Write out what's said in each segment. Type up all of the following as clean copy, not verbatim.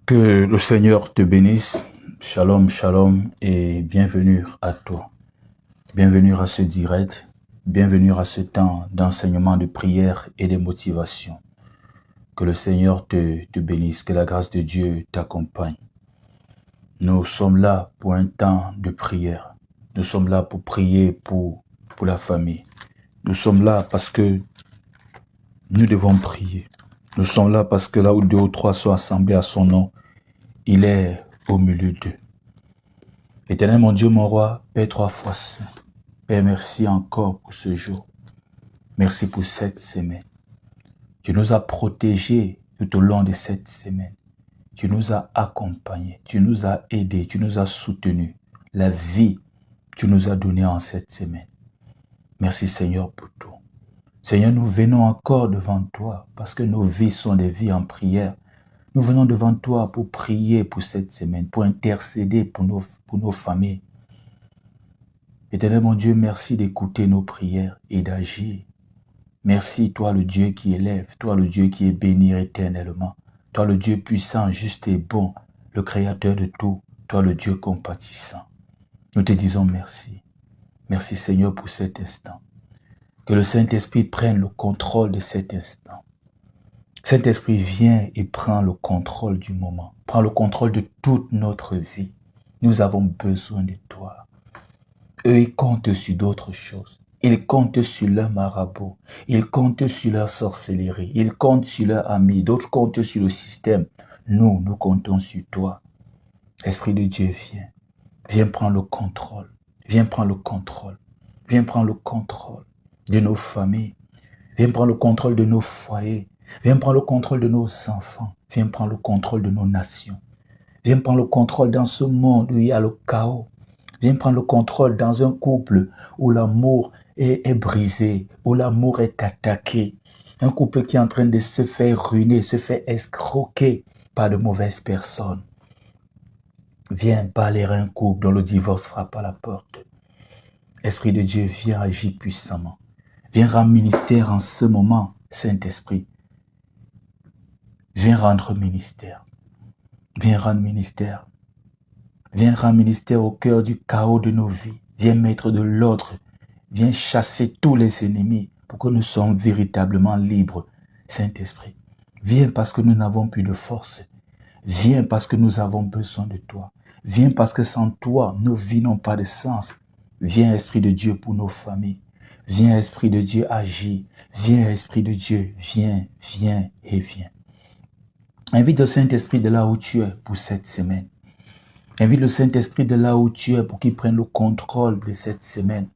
Que le Seigneur te bénisse. Shalom, shalom et bienvenue à toi. Bienvenue à ce direct. Bienvenue à ce temps d'enseignement, de prière et de motivation. Que le Seigneur te bénisse. Que la grâce de Dieu t'accompagne. Nous sommes là pour un temps de prière. Nous sommes là pour prier pour la famille. Nous sommes là parce que nous devons prier. Nous sommes là parce que là où 2 ou 3 sont assemblés à son nom, il est au milieu d'eux. Éternel, mon Dieu, mon roi, Père 3 fois saint. Père, merci encore pour ce jour. Merci pour cette semaine. Tu nous as protégés tout au long de cette semaine. Tu nous as accompagnés, tu nous as aidés, tu nous as soutenus. La vie, tu nous as donné en cette semaine. Merci Seigneur pour tout. Seigneur, nous venons encore devant toi parce que nos vies sont des vies en prière. Nous venons devant toi pour prier pour cette semaine, pour intercéder pour nos familles. Éternel mon Dieu, merci d'écouter nos prières et d'agir. Merci, toi le Dieu qui élève, toi le Dieu qui est béni éternellement, toi le Dieu puissant, juste et bon, le créateur de tout, toi le Dieu compatissant. Nous te disons merci. Merci Seigneur pour cet instant. Que le Saint-Esprit prenne le contrôle de cet instant. Saint-Esprit, viens et prends le contrôle du moment. Prends le contrôle de toute notre vie. Nous avons besoin de toi. Eux, ils comptent sur d'autres choses. Ils comptent sur leur marabout. Ils comptent sur leur sorcellerie. Ils comptent sur leurs amis. D'autres comptent sur le système. Nous comptons sur toi. Esprit de Dieu, viens. Viens prendre le contrôle. Viens prendre le contrôle. Viens prendre le contrôle de nos familles. Viens prendre le contrôle de nos foyers. Viens prendre le contrôle de nos enfants. Viens prendre le contrôle de nos nations. Viens prendre le contrôle dans ce monde où il y a le chaos. Viens prendre le contrôle dans un couple où l'amour est brisé, où l'amour est attaqué. Un couple qui est en train de se faire ruiner, se faire escroquer par de mauvaises personnes. Viens balayer un couple dont le divorce frappe à la porte. Esprit de Dieu, viens agir puissamment. Viens rendre ministère en ce moment, Saint-Esprit. Viens rendre ministère. Viens rendre ministère. Viens rendre ministère au cœur du chaos de nos vies. Viens mettre de l'ordre. Viens chasser tous les ennemis pour que nous soyons véritablement libres, Saint-Esprit. Viens parce que nous n'avons plus de force. Viens parce que nous avons besoin de toi. Viens parce que sans toi, nos vies n'ont pas de sens. Viens, Esprit de Dieu, pour nos familles. Viens, Esprit de Dieu, agis. Viens, Esprit de Dieu, viens, viens et viens. Invite le Saint-Esprit de là où tu es pour cette semaine. Invite le Saint-Esprit de là où tu es pour qu'il prenne le contrôle de cette semaine.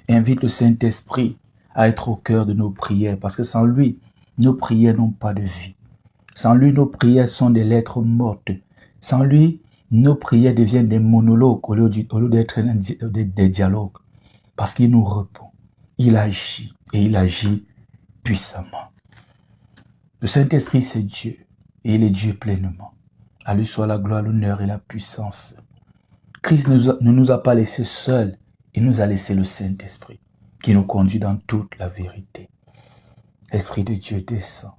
Invite le Saint-Esprit à être au cœur de nos prières parce que sans lui, nos prières n'ont pas de vie. Sans lui, nos prières sont des lettres mortes. Sans lui, nos prières deviennent des monologues au lieu d'être des dialogues. Parce qu'il nous répond. Il agit et il agit puissamment. Le Saint-Esprit, c'est Dieu et il est Dieu pleinement. À lui soit la gloire, l'honneur et la puissance. Christ ne nous a pas laissés seuls, il nous a laissé le Saint-Esprit qui nous conduit dans toute la vérité. Esprit de Dieu descend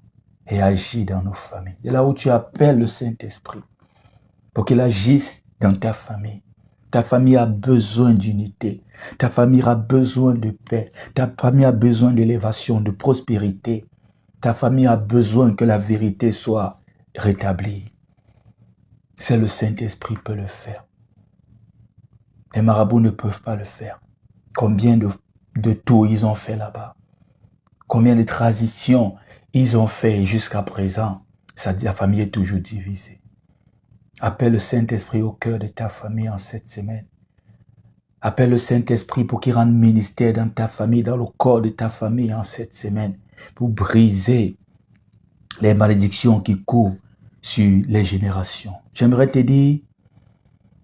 et agit dans nos familles. C'est là où tu appelles le Saint-Esprit pour qu'il agisse dans ta famille. Ta famille a besoin d'unité. Ta famille a besoin de paix. Ta famille a besoin d'élévation, de prospérité. Ta famille a besoin que la vérité soit rétablie. C'est le Saint-Esprit qui peut le faire. Les marabouts ne peuvent pas le faire. Combien de tours ils ont fait là-bas? Combien de transitions ils ont fait jusqu'à présent? La famille est toujours divisée. Appelle le Saint-Esprit au cœur de ta famille en cette semaine. Appelle le Saint-Esprit pour qu'il rende ministère dans ta famille, dans le corps de ta famille en cette semaine, pour briser les malédictions qui courent sur les générations. J'aimerais te dire,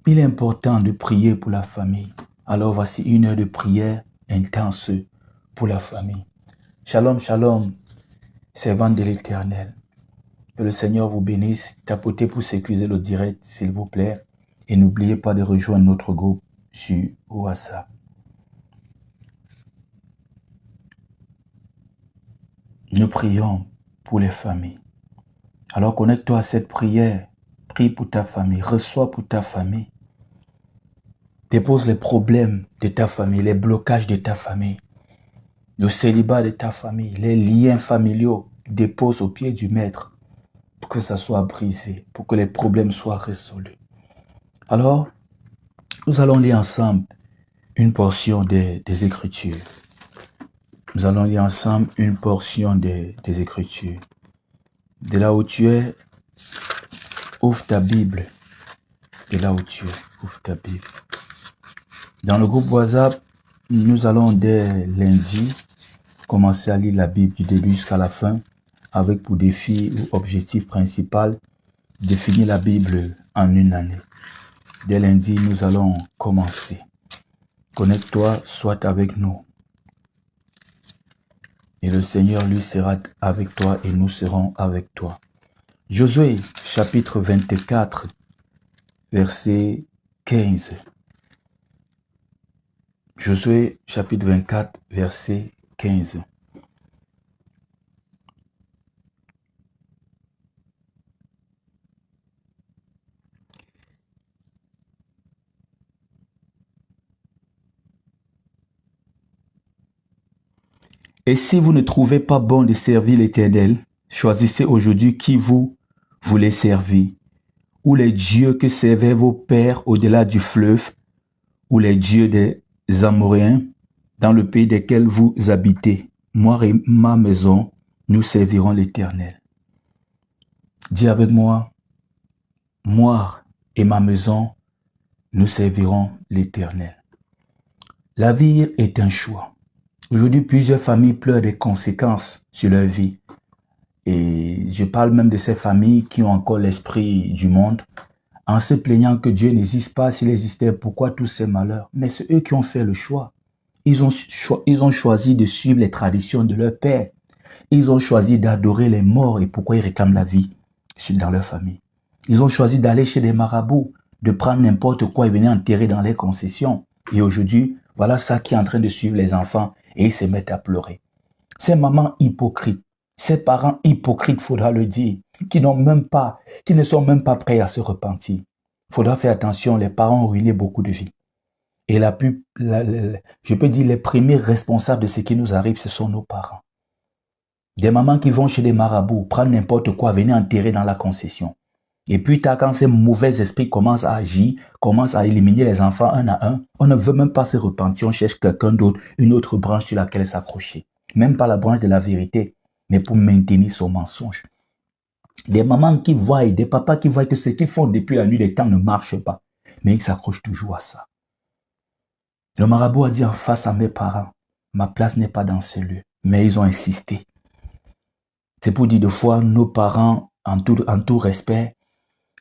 il est important de prier pour la famille. Alors voici 1 heure de prière intense pour la famille. Shalom, shalom, servante de l'Éternel. Que le Seigneur vous bénisse. Tapotez pour sécuriser le direct, s'il vous plaît. Et n'oubliez pas de rejoindre notre groupe sur WhatsApp. Nous prions pour les familles. Alors connecte-toi à cette prière Prie pour ta famille, reçois pour ta famille. Dépose les problèmes de ta famille, les blocages de ta famille, le célibat de ta famille, les liens familiaux. Dépose au pied du Maître pour que ça soit brisé, pour que les problèmes soient résolus. Alors, nous allons lire ensemble une portion des Écritures. Nous allons lire ensemble une portion des Écritures. De là où tu es, ouvre ta Bible. De là où tu es, ouvre ta Bible. Dans le groupe WhatsApp, nous allons dès lundi commencer à lire la Bible du début jusqu'à la fin, avec pour défi ou objectif principal de finir la Bible en une année. Dès lundi, nous allons commencer. Connecte-toi, sois avec nous. Et le Seigneur, lui, sera avec toi et nous serons avec toi. Josué, chapitre 24, verset 15. Josué, chapitre 24, verset 15. Et si vous ne trouvez pas bon de servir l'Éternel, choisissez aujourd'hui qui vous voulez servir, ou les dieux que servaient vos pères au-delà du fleuve, ou les dieux des Amoréens dans le pays desquels vous habitez. Moi et ma maison, nous servirons l'Éternel. Dis avec moi, moi et ma maison, nous servirons l'Éternel. La vie est un choix. Aujourd'hui, plusieurs familles pleurent des conséquences sur leur vie. Et je parle même de ces familles qui ont encore l'esprit du monde, en se plaignant que Dieu n'existe pas. S'il existait, pourquoi tous ces malheurs? Mais c'est eux qui ont fait le choix. Ils ont choisi de suivre les traditions de leur père. Ils ont choisi d'adorer les morts. Et pourquoi ils réclament la vie dans leur famille? Ils ont choisi d'aller chez des marabouts, de prendre n'importe quoi et venir enterrer dans les concessions. Et aujourd'hui, voilà ça qui est en train de suivre les enfants et ils se mettent à pleurer. Ces mamans hypocrites, ces parents hypocrites, faudra le dire, qui ne sont même pas prêts à se repentir. Il faudra faire attention, les parents ont ruiné beaucoup de vies. Et je peux dire, les premiers responsables de ce qui nous arrive, ce sont nos parents. Des mamans qui vont chez des marabouts, prendre n'importe quoi, venir enterrer dans la concession. Et puis tard, quand ces mauvais esprits commencent à agir, commencent à éliminer les enfants un à un, on ne veut même pas se repentir, on cherche quelqu'un d'autre, une autre branche sur laquelle s'accrocher. Même pas la branche de la vérité, mais pour maintenir son mensonge. Des mamans qui voient, des papas qui voient que ce qu'ils font depuis la nuit des temps ne marche pas, mais ils s'accrochent toujours à ça. Le marabout a dit en face à mes parents, ma place n'est pas dans ces lieux, mais ils ont insisté. C'est pour dire de fois, nos parents, en tout respect,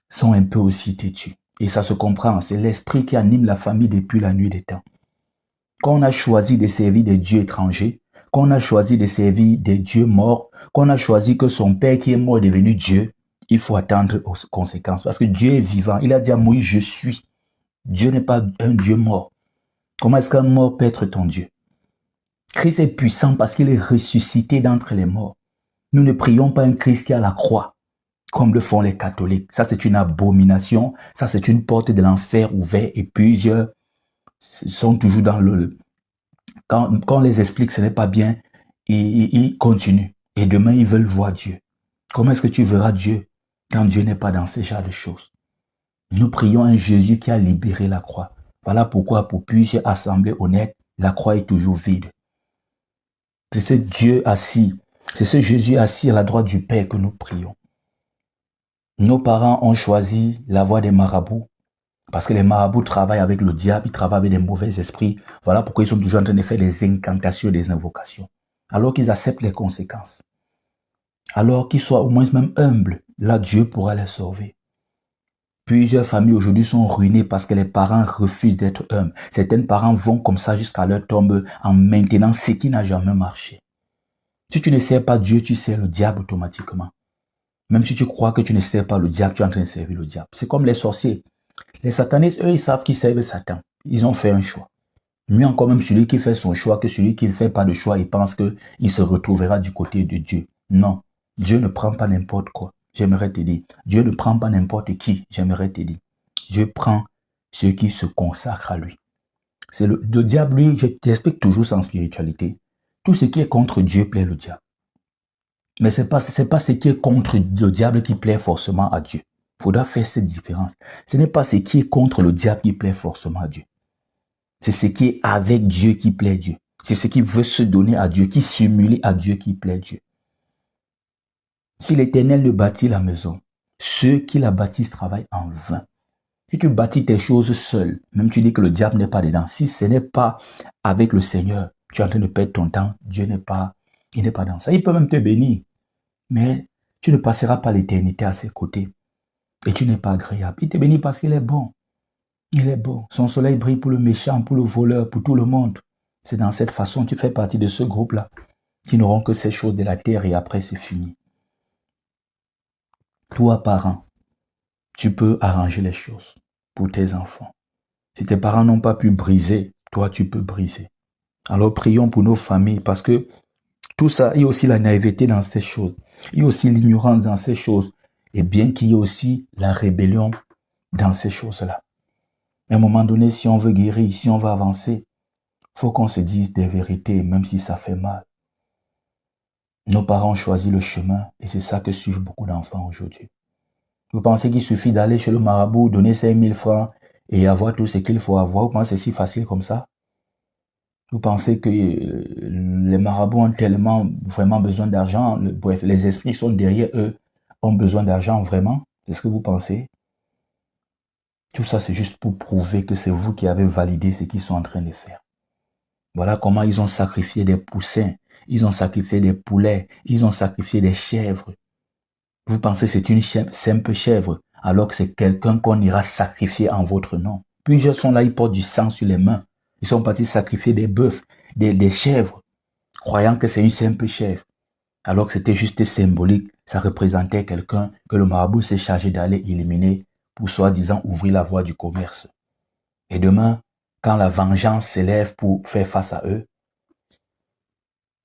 sont un peu aussi têtus. Et ça se comprend, c'est l'esprit qui anime la famille depuis la nuit des temps. Quand on a choisi de servir des dieux étrangers, quand on a choisi de servir des dieux morts, quand on a choisi que son père qui est mort est devenu Dieu, il faut attendre aux conséquences. Parce que Dieu est vivant. Il a dit à Moïse, je suis. Dieu n'est pas un Dieu mort. Comment est-ce qu'un mort peut être ton Dieu? Christ est puissant parce qu'il est ressuscité d'entre les morts. Nous ne prions pas un Christ qui est à la croix, comme le font les catholiques. Ça, c'est une abomination. Ça, c'est une porte de l'enfer ouverte. Et plusieurs sont toujours dans le... Quand on les explique, ce n'est pas bien, ils continuent. Et demain, ils veulent voir Dieu. Comment est-ce que tu verras Dieu quand Dieu n'est pas dans ce genre de choses? Nous prions un Jésus qui a libéré la croix. Voilà pourquoi, pour plusieurs assemblées honnêtes, la croix est toujours vide. C'est ce Dieu assis, c'est ce Jésus assis à la droite du Père que nous prions. Nos parents ont choisi la voie des marabouts parce que les marabouts travaillent avec le diable, ils travaillent avec des mauvais esprits. Voilà pourquoi ils sont toujours en train de faire des incantations, des invocations. Alors qu'ils acceptent les conséquences. Alors qu'ils soient au moins même humbles, là Dieu pourra les sauver. Plusieurs familles aujourd'hui sont ruinées parce que les parents refusent d'être humbles. Certains parents vont comme ça jusqu'à leur tombe en maintenant ce qui n'a jamais marché. Si tu ne sers pas Dieu, tu sers le diable automatiquement. Même si tu crois que tu ne sers pas le diable, tu es en train de servir le diable. C'est comme les sorciers. Les satanistes, eux, ils savent qu'ils servent Satan. Ils ont fait un choix. Mieux encore même celui qui fait son choix que celui qui ne fait pas de choix et pense qu'il se retrouvera du côté de Dieu. Non, Dieu ne prend pas n'importe quoi. j'aimerais te dire. Dieu ne prend pas n'importe qui, j'aimerais te dire. Dieu prend ceux qui se consacrent à lui. C'est le diable, lui, je t'explique toujours ça en spiritualité. Tout ce qui est contre Dieu plaît le diable. Mais ce n'est pas ce qui est contre le diable qui plaît forcément à Dieu. Il faudra faire cette différence. Ce n'est pas ce qui est contre le diable qui plaît forcément à Dieu. C'est ce qui est avec Dieu qui plaît Dieu. C'est ce qui veut se donner à Dieu, qui s'humilie à Dieu qui plaît Dieu. Si l'Éternel ne bâtit la maison, ceux qui la bâtissent travaillent en vain. Si tu bâtis tes choses seul, même tu dis que le diable n'est pas dedans, si ce n'est pas avec le Seigneur, tu es en train de perdre ton temps, Dieu n'est pas dans ça. Il peut même te bénir, mais tu ne passeras pas l'éternité à ses côtés. Et tu n'es pas agréable. Il te bénit parce qu'il est bon. Il est bon. Son soleil brille pour le méchant, pour le voleur, pour tout le monde. C'est dans cette façon que tu fais partie de ce groupe-là, qui n'auront que ces choses de la terre et après c'est fini. Toi, parent, tu peux arranger les choses pour tes enfants. Si tes parents n'ont pas pu briser, toi, tu peux briser. Alors, prions pour nos familles parce que tout ça, il y a aussi la naïveté dans ces choses. Il y a aussi l'ignorance dans ces choses. Et bien qu'il y ait aussi la rébellion dans ces choses-là. À un moment donné, si on veut guérir, si on veut avancer, il faut qu'on se dise des vérités, même si ça fait mal. Nos parents ont choisi le chemin et c'est ça que suivent beaucoup d'enfants aujourd'hui. Vous pensez qu'il suffit d'aller chez le marabout, donner 5000 francs et avoir tout ce qu'il faut avoir? Vous pensez que c'est si facile comme ça? Vous pensez que les marabouts ont tellement vraiment besoin d'argent? Bref, les esprits sont derrière eux, ont besoin d'argent vraiment? C'est ce que vous pensez? Tout ça, c'est juste pour prouver que c'est vous qui avez validé ce qu'ils sont en train de faire. Voilà comment ils ont sacrifié des poussins, ils ont sacrifié des poulets, ils ont sacrifié des chèvres. Vous pensez que c'est une simple chèvre, alors que c'est quelqu'un qu'on ira sacrifier en votre nom. Plusieurs sont là, ils portent du sang sur les mains. Ils sont partis sacrifier des bœufs, des chèvres, croyant que c'est une simple chèvre. Alors que c'était juste symbolique, ça représentait quelqu'un que le marabout s'est chargé d'aller éliminer pour soi-disant ouvrir la voie du commerce. Et demain, quand la vengeance s'élève pour faire face à eux,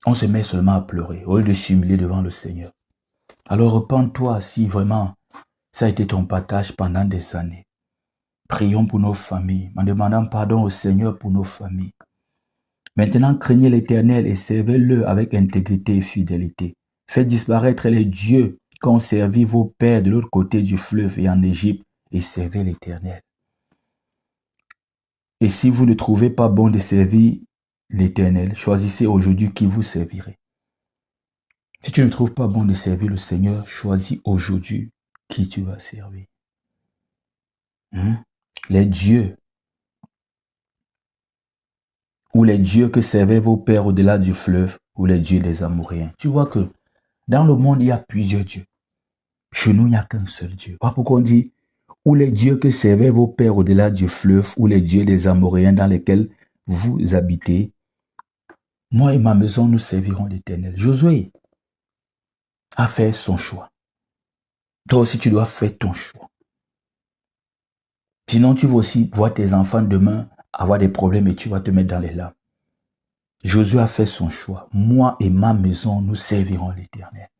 on se met seulement à pleurer, au lieu de s'humilier devant le Seigneur. Alors repens-toi si vraiment ça a été ton partage pendant des années. Prions pour nos familles, en demandant pardon au Seigneur pour nos familles. Maintenant, craignez l'Éternel et servez-le avec intégrité et fidélité. Faites disparaître les dieux qu'ont servi vos pères de l'autre côté du fleuve et en Égypte et servez l'Éternel. Et si vous ne trouvez pas bon de servir l'Éternel, choisissez aujourd'hui qui vous servirez. Si tu ne trouves pas bon de servir le Seigneur, choisis aujourd'hui qui tu vas servir. Les dieux ou les dieux que servaient vos pères au-delà du fleuve ou les dieux des Amoréens. Tu vois que dans le monde, il y a plusieurs dieux. Chez nous, il n'y a qu'un seul Dieu. Voilà pourquoi on dit ou les dieux que servaient vos pères au-delà du fleuve ou les dieux des Amoréens dans lesquels vous habitez. Moi et ma maison, nous servirons l'Éternel. Josué a fait son choix. Toi aussi, tu dois faire ton choix. Sinon, tu vas aussi voir tes enfants demain avoir des problèmes et tu vas te mettre dans les larmes. Josué a fait son choix. Moi et ma maison, nous servirons l'Éternel.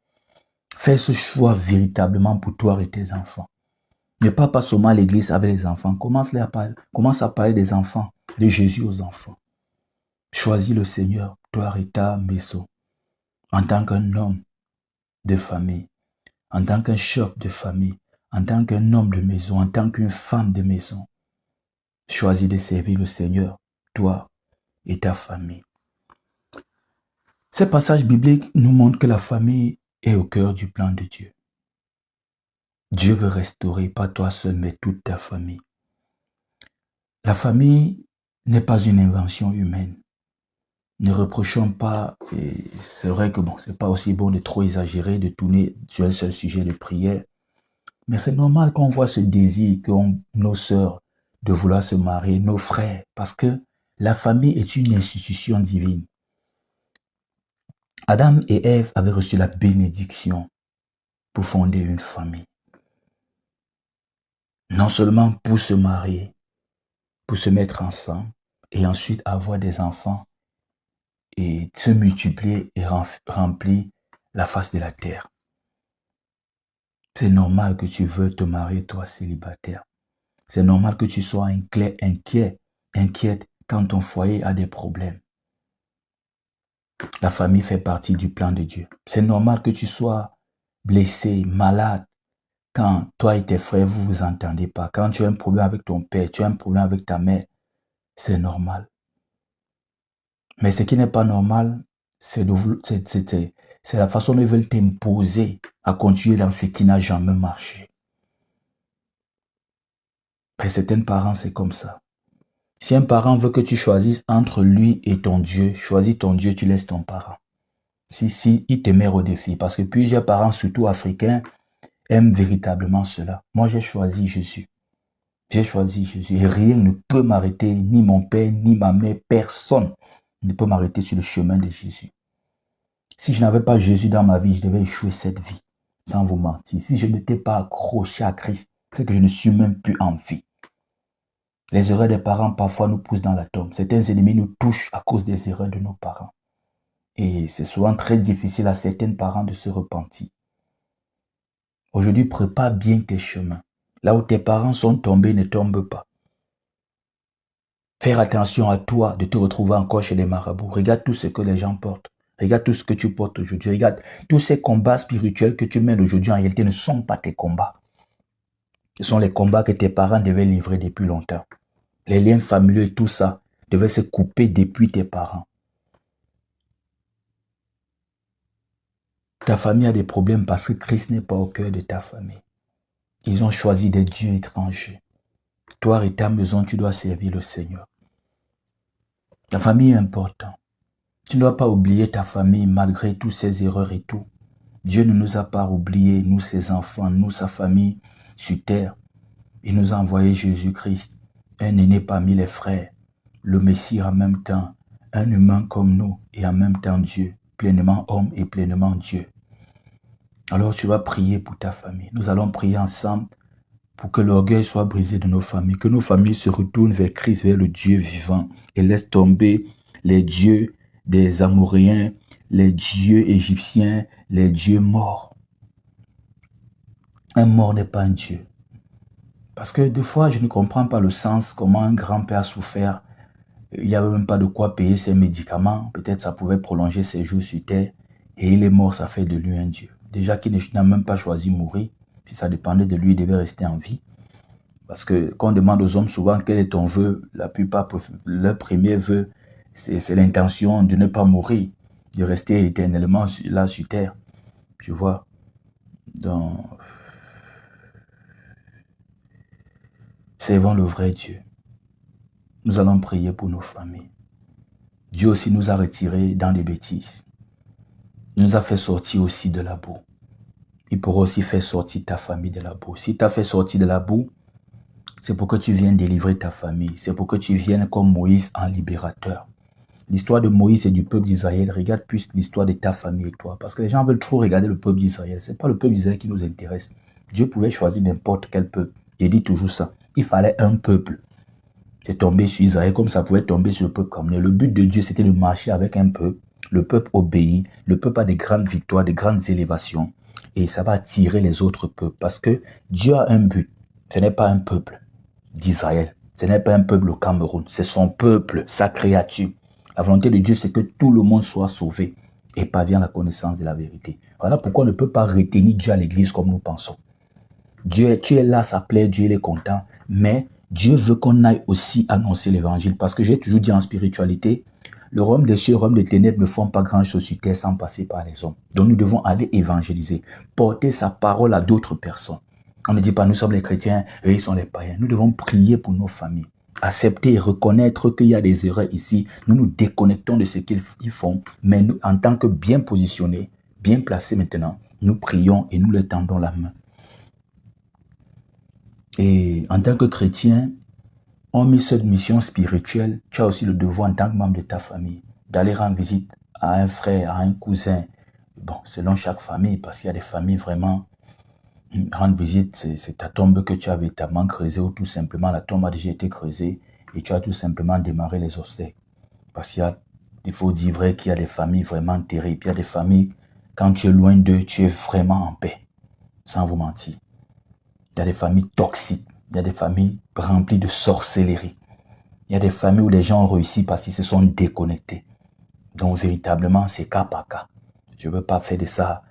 Fais ce choix véritablement pour toi et tes enfants. Ne pars pas seulement à l'église avec les enfants. Commence à parler des enfants, de Jésus aux enfants. Choisis le Seigneur, toi et ta maison, en tant qu'un homme de famille, en tant qu'un chef de famille, en tant qu'un homme de maison, en tant qu'une femme de maison. Choisis de servir le Seigneur, toi et ta famille. Ces passages bibliques nous montrent que la famille est au cœur du plan de Dieu. Dieu veut restaurer, pas toi seul, mais toute ta famille. La famille n'est pas une invention humaine. Ne reprochons pas, et c'est vrai que c'est pas aussi bon de trop exagérer, de tourner sur un seul sujet de prière, mais c'est normal qu'on voit ce désir qu'ont nos sœurs de vouloir se marier, nos frères, parce que la famille est une institution divine. Adam et Ève avaient reçu la bénédiction pour fonder une famille. Non seulement pour se marier, pour se mettre ensemble et ensuite avoir des enfants et se multiplier et remplir la face de la terre. C'est normal que tu veux te marier, toi, célibataire. C'est normal que tu sois inquiète quand ton foyer a des problèmes. La famille fait partie du plan de Dieu. C'est normal que tu sois blessé, malade, quand toi et tes frères, vous vous entendez pas. Quand tu as un problème avec ton père, tu as un problème avec ta mère, c'est normal. Mais ce qui n'est pas normal, c'est la façon dont ils veulent t'imposer à continuer dans ce qui n'a jamais marché. Et certains parents, c'est comme ça. Si un parent veut que tu choisisses entre lui et ton Dieu, choisis ton Dieu, tu laisses ton parent. Si, il te met au défi. Parce que plusieurs parents, surtout africains, aiment véritablement cela. Moi, j'ai choisi Jésus. J'ai choisi Jésus. Et rien ne peut m'arrêter, ni mon père, ni ma mère, personne ne peut m'arrêter sur le chemin de Jésus. Si je n'avais pas Jésus dans ma vie, je devais échouer cette vie, sans vous mentir. Si je n'étais pas accroché à Christ, c'est que je ne suis même plus en vie. Les erreurs des parents parfois nous poussent dans la tombe. Certains ennemis nous touchent à cause des erreurs de nos parents. Et c'est souvent très difficile à certains parents de se repentir. Aujourd'hui, prépare bien tes chemins. Là où tes parents sont tombés, ne tombe pas. Faire attention à toi de te retrouver encore chez les marabouts. Regarde tout ce que les gens portent. Regarde tout ce que tu portes aujourd'hui. Regarde tous ces combats spirituels que tu mènes aujourd'hui en réalité ne sont pas tes combats. Ce sont les combats que tes parents devaient livrer depuis longtemps. Les liens familiaux et tout ça devaient se couper depuis tes parents. Ta famille a des problèmes parce que Christ n'est pas au cœur de ta famille. Ils ont choisi des dieux étrangers. Toi et ta maison, tu dois servir le Seigneur. La famille est importante. Tu ne dois pas oublier ta famille malgré toutes ces erreurs et tout. Dieu ne nous a pas oubliés, nous ses enfants, nous sa famille sur terre. Il nous a envoyé Jésus-Christ, un aîné parmi les frères, le Messie en même temps, un humain comme nous et en même temps Dieu, pleinement homme et pleinement Dieu. Alors tu vas prier pour ta famille. Nous allons prier ensemble pour que l'orgueil soit brisé de nos familles, que nos familles se retournent vers Christ, vers le Dieu vivant et laissent tomber les dieux des Amoréens, les dieux égyptiens, les dieux morts. Un mort n'est pas un dieu. Parce que des fois, je ne comprends pas le sens, comment un grand-père a souffert. Il n'y avait même pas de quoi payer ses médicaments. Peut-être ça pouvait prolonger ses jours sur terre. Et il est mort, ça fait de lui un dieu. Déjà qu'il n'a même pas choisi mourir. Si ça dépendait de lui, il devait rester en vie. Parce que quand on demande aux hommes souvent quel est ton vœu, la plupart, leur premier vœu, c'est l'intention de ne pas mourir, de rester éternellement là sur terre. Tu vois. Donc, servons le vrai Dieu. Nous allons prier pour nos familles. Dieu aussi nous a retirés dans les bêtises. Il nous a fait sortir aussi de la boue. Il pourra aussi faire sortir ta famille de la boue. Si tu as fait sortir de la boue, c'est pour que tu viennes délivrer ta famille. C'est pour que tu viennes comme Moïse en libérateur. L'histoire de Moïse et du peuple d'Israël, regarde plus l'histoire de ta famille et toi. Parce que les gens veulent trop regarder le peuple d'Israël. Ce n'est pas le peuple d'Israël qui nous intéresse. Dieu pouvait choisir n'importe quel peuple. Je dis toujours ça. Il fallait un peuple. C'est tombé sur Israël comme ça pouvait tomber sur le peuple camerounais. Le but de Dieu, c'était de marcher avec un peuple. Le peuple obéit. Le peuple a des grandes victoires, des grandes élévations. Et ça va attirer les autres peuples. Parce que Dieu a un but. Ce n'est pas un peuple d'Israël. Ce n'est pas un peuple au Cameroun. C'est son peuple, sa créature. La volonté de Dieu, c'est que tout le monde soit sauvé et parvienne à la connaissance de la vérité. Voilà pourquoi on ne peut pas retenir Dieu à l'église comme nous pensons. Dieu, tu es là, ça plaît, Dieu il est content. Mais Dieu veut qu'on aille aussi annoncer l'évangile. Parce que j'ai toujours dit en spiritualité, le royaume des cieux et le royaume des ténèbres ne font pas grand-chose sur terre sans passer par les hommes. Donc nous devons aller évangéliser, porter sa parole à d'autres personnes. On ne dit pas nous sommes les chrétiens, eux ils sont les païens. Nous devons prier pour nos familles. Accepter et reconnaître qu'il y a des erreurs ici. Nous nous déconnectons de ce qu'ils font. Mais nous, en tant que bien positionnés, bien placés maintenant, nous prions et nous leur tendons la main. Et en tant que chrétien, on met cette mission spirituelle. Tu as aussi le devoir en tant que membre de ta famille d'aller rendre visite à un frère, à un cousin. Bon, selon chaque famille, parce qu'il y a des familles vraiment... Rendre visite, c'est ta tombe que tu as véritablement creusée ou tout simplement la tombe a déjà été creusée et tu as tout simplement démarré les obsèques. Parce qu'il faut dire vrai qu'il y a des familles vraiment terribles. Il y a des familles, quand tu es loin d'eux, tu es vraiment en paix. sans vous mentir. Il y a des familles toxiques, il y a des familles remplies de sorcellerie. Il y a des familles où les gens ont réussi parce qu'ils se sont déconnectés. Donc véritablement, c'est cas par cas. Je ne veux pas faire de ça,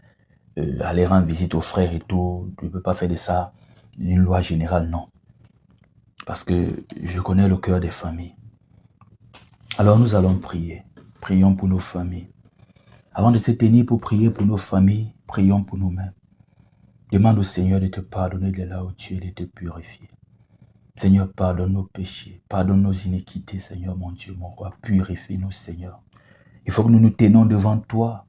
aller rendre visite aux frères et tout. Je ne veux pas faire de ça une loi générale, non. Parce que je connais le cœur des familles. Alors nous allons prier. Prions pour nos familles. Avant de se tenir pour prier pour nos familles, prions pour nous-mêmes. Demande au Seigneur de te pardonner de là où tu es et de te purifier. Seigneur, pardonne nos péchés, pardonne nos iniquités, Seigneur, mon Dieu, mon roi. Purifie-nous, Seigneur. Il faut que nous nous tenons devant toi.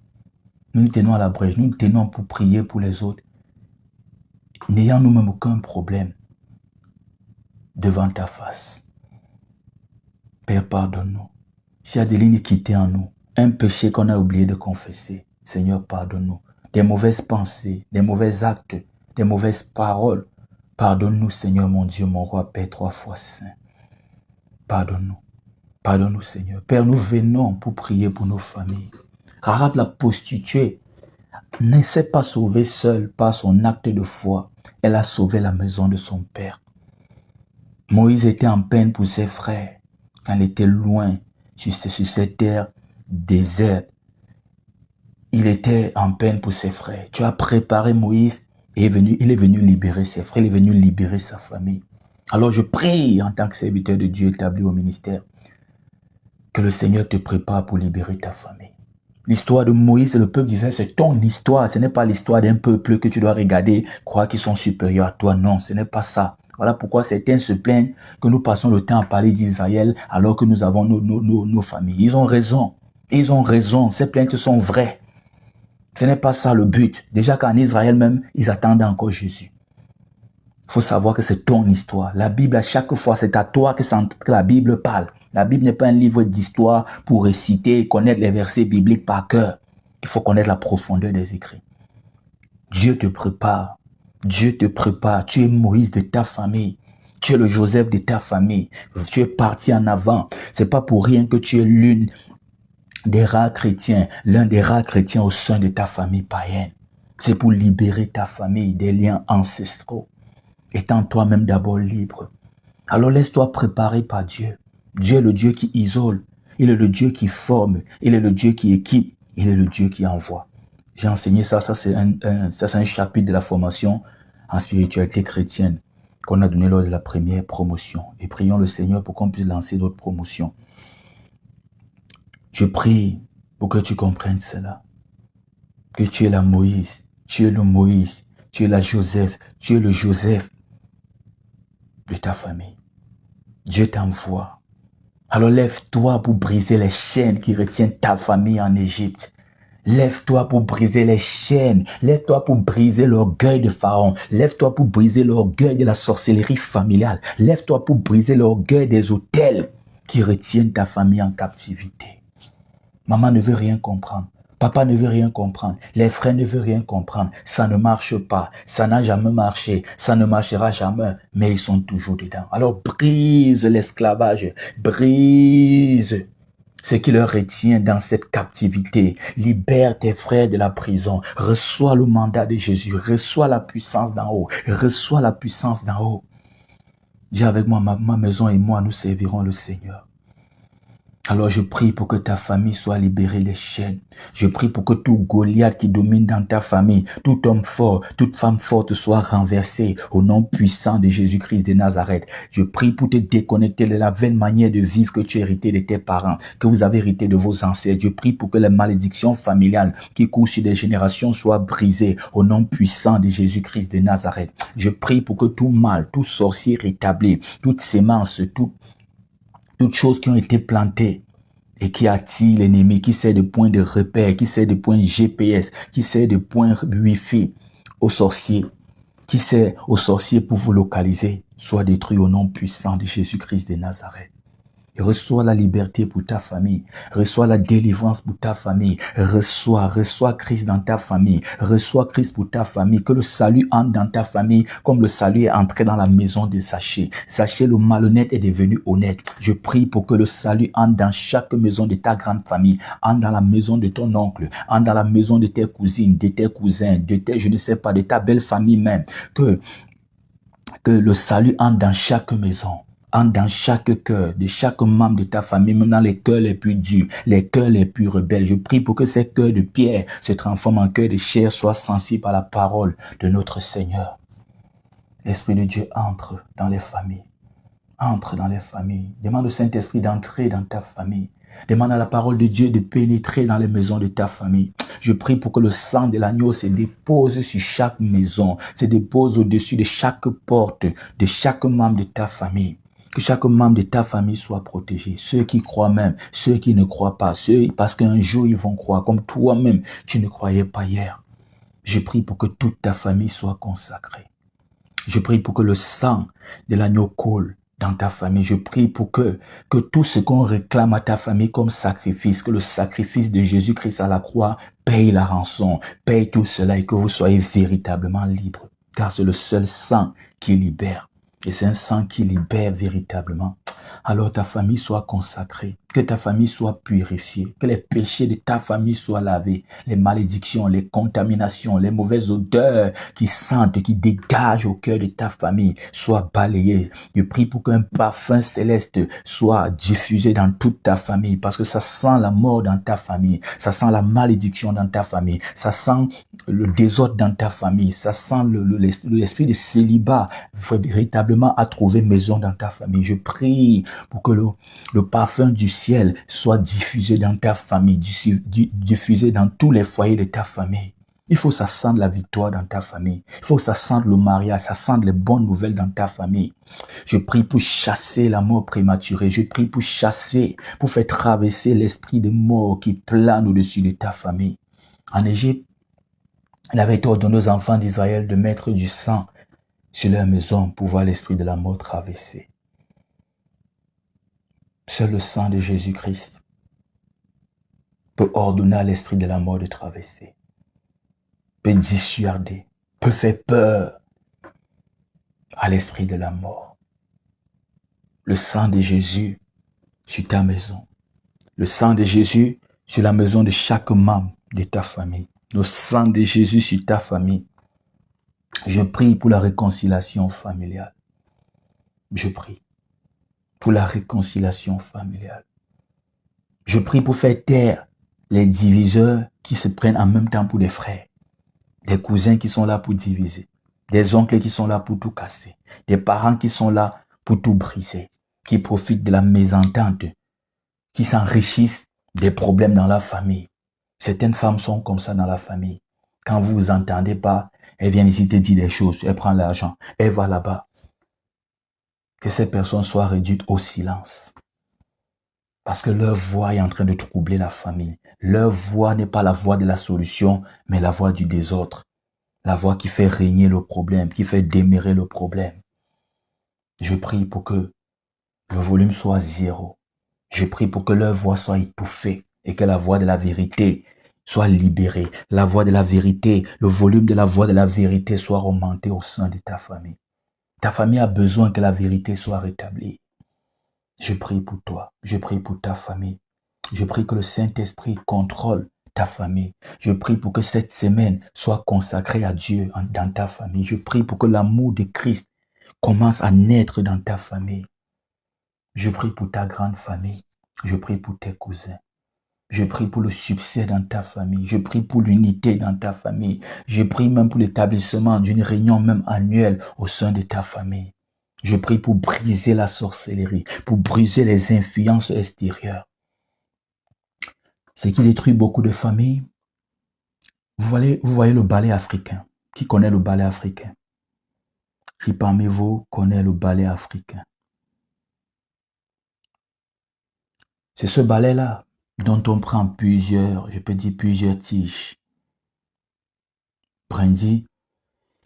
Nous nous tenons à la brèche, nous nous tenons pour prier pour les autres. N'ayant nous-mêmes aucun problème devant ta face. Père, pardonne-nous. S'il y a de l'iniquité en nous, un péché qu'on a oublié de confesser, Seigneur, pardonne-nous. Des mauvaises pensées, des mauvais actes, des mauvaises paroles. Pardonne-nous, Seigneur, mon Dieu, mon roi, Père, 3 fois saint. Pardonne-nous. Pardonne-nous, Seigneur. Père, nous venons pour prier pour nos familles. Rahab la prostituée ne s'est pas sauvée seule par son acte de foi. Elle a sauvé la maison de son père. Moïse était en peine pour ses frères quand il était loin sur cette terre déserte. Il était en peine pour ses frères. Tu as préparé Moïse et il est venu libérer ses frères, il est venu libérer sa famille. Alors je prie en tant que serviteur de Dieu établi au ministère que le Seigneur te prépare pour libérer ta famille. L'histoire de Moïse et le peuple d'Israël, c'est ton histoire. Ce n'est pas l'histoire d'un peuple que tu dois regarder, croire qu'ils sont supérieurs à toi. Non, ce n'est pas ça. Voilà pourquoi certains se plaignent que nous passons le temps à parler d'Israël alors que nous avons nos familles. Ils ont raison. Ils ont raison. Ces plaintes sont vraies. Ce n'est pas ça le but. Déjà qu'en Israël même, ils attendaient encore Jésus. Il faut savoir que c'est ton histoire. La Bible, à chaque fois, c'est à toi que la Bible parle. La Bible n'est pas un livre d'histoire pour réciter et connaître les versets bibliques par cœur. Il faut connaître la profondeur des écrits. Dieu te prépare. Dieu te prépare. Tu es Moïse de ta famille. Tu es le Joseph de ta famille. Tu es parti en avant. C'est pas pour rien que tu es l'un des rares chrétiens au sein de ta famille païenne. C'est pour libérer ta famille des liens ancestraux. Étant toi-même d'abord libre. Alors laisse-toi préparer par Dieu. Dieu est le Dieu qui isole. Il est le Dieu qui forme. Il est le Dieu qui équipe. Il est le Dieu qui envoie. J'ai enseigné ça. Ça, c'est un chapitre de la formation en spiritualité chrétienne qu'on a donné lors de la première promotion. Et prions le Seigneur pour qu'on puisse lancer d'autres promotions. Je prie pour que tu comprennes cela. Que tu es la Moïse. Tu es le Moïse. Tu es la Joseph. Tu es le Joseph de ta famille. Dieu t'envoie. Alors lève-toi pour briser les chaînes qui retiennent ta famille en Égypte. Lève-toi pour briser les chaînes. Lève-toi pour briser l'orgueil de Pharaon. Lève-toi pour briser l'orgueil de la sorcellerie familiale. Lève-toi pour briser l'orgueil des autels qui retiennent ta famille en captivité. Maman ne veut rien comprendre. Papa ne veut rien comprendre. Les frères ne veulent rien comprendre. Ça ne marche pas. Ça n'a jamais marché. Ça ne marchera jamais. Mais ils sont toujours dedans. Alors brise l'esclavage. Brise ce qui leur retient dans cette captivité. Libère tes frères de la prison. Reçois le mandat de Jésus. Reçois la puissance d'en haut. Reçois la puissance d'en haut. Dis avec moi, ma maison et moi, nous servirons le Seigneur. Alors je prie pour que ta famille soit libérée des chaînes. Je prie pour que tout Goliath qui domine dans ta famille, tout homme fort, toute femme forte soit renversé au nom puissant de Jésus-Christ de Nazareth. Je prie pour te déconnecter de la vaine manière de vivre que tu as hérité de tes parents, que vous avez hérité de vos ancêtres. Je prie pour que les malédictions familiales qui courent sur des générations soient brisées au nom puissant de Jésus-Christ de Nazareth. Je prie pour que tout mal, tout sorcier rétabli, toute sémence, toutes choses qui ont été plantées et qui attirent l'ennemi, qui sert de point de repère, qui sert de point GPS, qui sert de point Wi-Fi aux sorciers, qui sert aux sorciers pour vous localiser, soit détruit au nom puissant de Jésus-Christ de Nazareth. Reçois la liberté pour ta famille. Reçois la délivrance pour ta famille. Reçois Christ dans ta famille. Reçois Christ pour ta famille. Que le salut entre dans ta famille comme le salut est entré dans la maison de Zachée. Zachée, le malhonnête, est devenu honnête. Je prie pour que le salut entre dans chaque maison de ta grande famille. Entre dans la maison de ton oncle. Entre dans la maison de tes cousines, de tes cousins, de tes, je ne sais pas, de ta belle famille même. Que le salut entre dans chaque maison. Entre dans chaque cœur, de chaque membre de ta famille, même dans les cœurs les plus durs, les cœurs les plus rebelles. Je prie pour que ces cœurs de pierre se transforment en cœurs de chair, soient sensibles à la parole de notre Seigneur. L'Esprit de Dieu entre dans les familles. Entre dans les familles. Demande au Saint-Esprit d'entrer dans ta famille. Demande à la parole de Dieu de pénétrer dans les maisons de ta famille. Je prie pour que le sang de l'agneau se dépose sur chaque maison, se dépose au-dessus de chaque porte, de chaque membre de ta famille. Que chaque membre de ta famille soit protégé. Ceux qui croient même, ceux qui ne croient pas, ceux parce qu'un jour ils vont croire, comme toi-même, tu ne croyais pas hier. Je prie pour que toute ta famille soit consacrée. Je prie pour que le sang de l'agneau coule dans ta famille. Je prie pour que tout ce qu'on réclame à ta famille comme sacrifice, que le sacrifice de Jésus-Christ à la croix paye la rançon, paye tout cela et que vous soyez véritablement libres. Car c'est le seul sang qui libère. Et c'est un sang qui libère véritablement. Alors ta famille soit consacrée, que ta famille soit purifiée, que les péchés de ta famille soient lavés, les malédictions, les contaminations, les mauvaises odeurs qui sentent, qui dégagent au cœur de ta famille soient balayées. Je prie pour qu'un parfum céleste soit diffusé dans toute ta famille parce que ça sent la mort dans ta famille, ça sent la malédiction dans ta famille, ça sent le désordre dans ta famille, ça sent l'esprit de célibat véritablement à trouver maison dans ta famille. Je prie pour que le parfum du ciel soit diffusé dans ta famille, diffusé dans tous les foyers de ta famille. Il faut que ça sente la victoire dans ta famille. Il faut que ça sente le mariage, ça sente les bonnes nouvelles dans ta famille. Je prie pour chasser la mort prématurée. Je prie pour chasser, pour faire traverser l'esprit de mort qui plane au-dessus de ta famille. En Égypte, il avait été ordonné aux enfants d'Israël de mettre du sang sur leur maison pour voir l'esprit de la mort traverser. Seul le sang de Jésus-Christ peut ordonner à l'esprit de la mort de traverser, peut dissuader, peut faire peur à l'esprit de la mort. Le sang de Jésus sur ta maison. Le sang de Jésus sur la maison de chaque membre de ta famille. Le sang de Jésus sur ta famille. Je prie pour la réconciliation familiale. Je prie pour la réconciliation familiale. Je prie pour faire taire les diviseurs qui se prennent en même temps pour des frères. Des cousins qui sont là pour diviser. Des oncles qui sont là pour tout casser. Des parents qui sont là pour tout briser. Qui profitent de la mésentente. Qui s'enrichissent des problèmes dans la famille. Certaines femmes sont comme ça dans la famille. Quand vous vous entendez pas, elles viennent ici te dire des choses. Elle prend l'argent. Elle va là-bas. Que ces personnes soient réduites au silence. Parce que leur voix est en train de troubler la famille. Leur voix n'est pas la voix de la solution, mais la voix du désordre. La voix qui fait régner le problème, qui fait démérer le problème. Je prie pour que le volume soit zéro. Je prie pour que leur voix soit étouffée et que la voix de la vérité soit libérée. La voix de la vérité, le volume de la voix de la vérité soit augmenté au sein de ta famille. Ta famille a besoin que la vérité soit rétablie. Je prie pour toi. Je prie pour ta famille. Je prie que le Saint-Esprit contrôle ta famille. Je prie pour que cette semaine soit consacrée à Dieu dans ta famille. Je prie pour que l'amour de Christ commence à naître dans ta famille. Je prie pour ta grande famille. Je prie pour tes cousins. Je prie pour le succès dans ta famille. Je prie pour l'unité dans ta famille. Je prie même pour l'établissement d'une réunion même annuelle au sein de ta famille. Je prie pour briser la sorcellerie, pour briser les influences extérieures. Ce qui détruit beaucoup de familles, vous voyez le ballet africain. Qui connaît le ballet africain? Qui parmi vous connaît le ballet africain? C'est ce ballet-là dont on prend plusieurs, je peux dire plusieurs tiges, brindilles,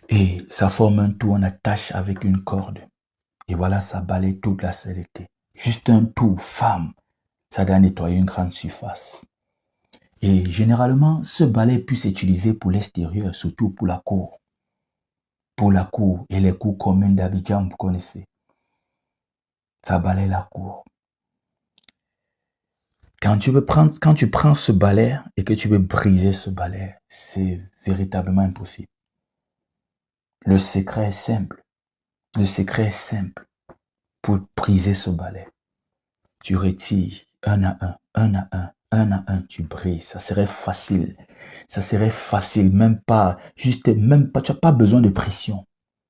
et ça forme un tout, on attache avec une corde. Et voilà, ça balaye toute la saleté. Juste un tour, femme, ça doit nettoyer une grande surface. Et généralement, ce balai peut s'utiliser pour l'extérieur, surtout pour la cour. Pour la cour et les cours communes d'Abidjan, vous connaissez. Ça balaye la cour. Quand tu prends ce balai et que tu veux briser ce balai, c'est véritablement impossible. Le secret est simple. Le secret est simple. Pour briser ce balai, tu retires un à un, tu brises. Ça serait facile. Ça serait facile, même pas, tu n'as pas besoin de pression.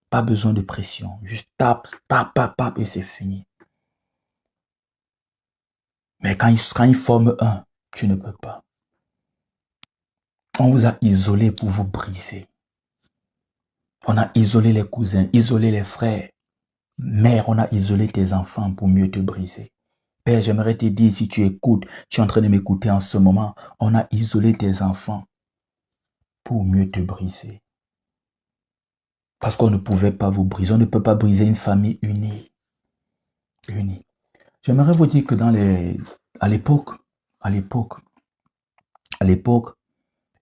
Pas besoin de pression. Juste tape, et c'est fini. Mais quand il forme un, tu ne peux pas. On vous a isolé pour vous briser. On a isolé les cousins, isolé les frères. Mère, on a isolé tes enfants pour mieux te briser. Père, j'aimerais te dire, si tu écoutes, tu es en train de m'écouter en ce moment, on a isolé tes enfants pour mieux te briser. Parce qu'on ne pouvait pas vous briser. On ne peut pas briser une famille unie. Unie. J'aimerais vous dire que à l'époque,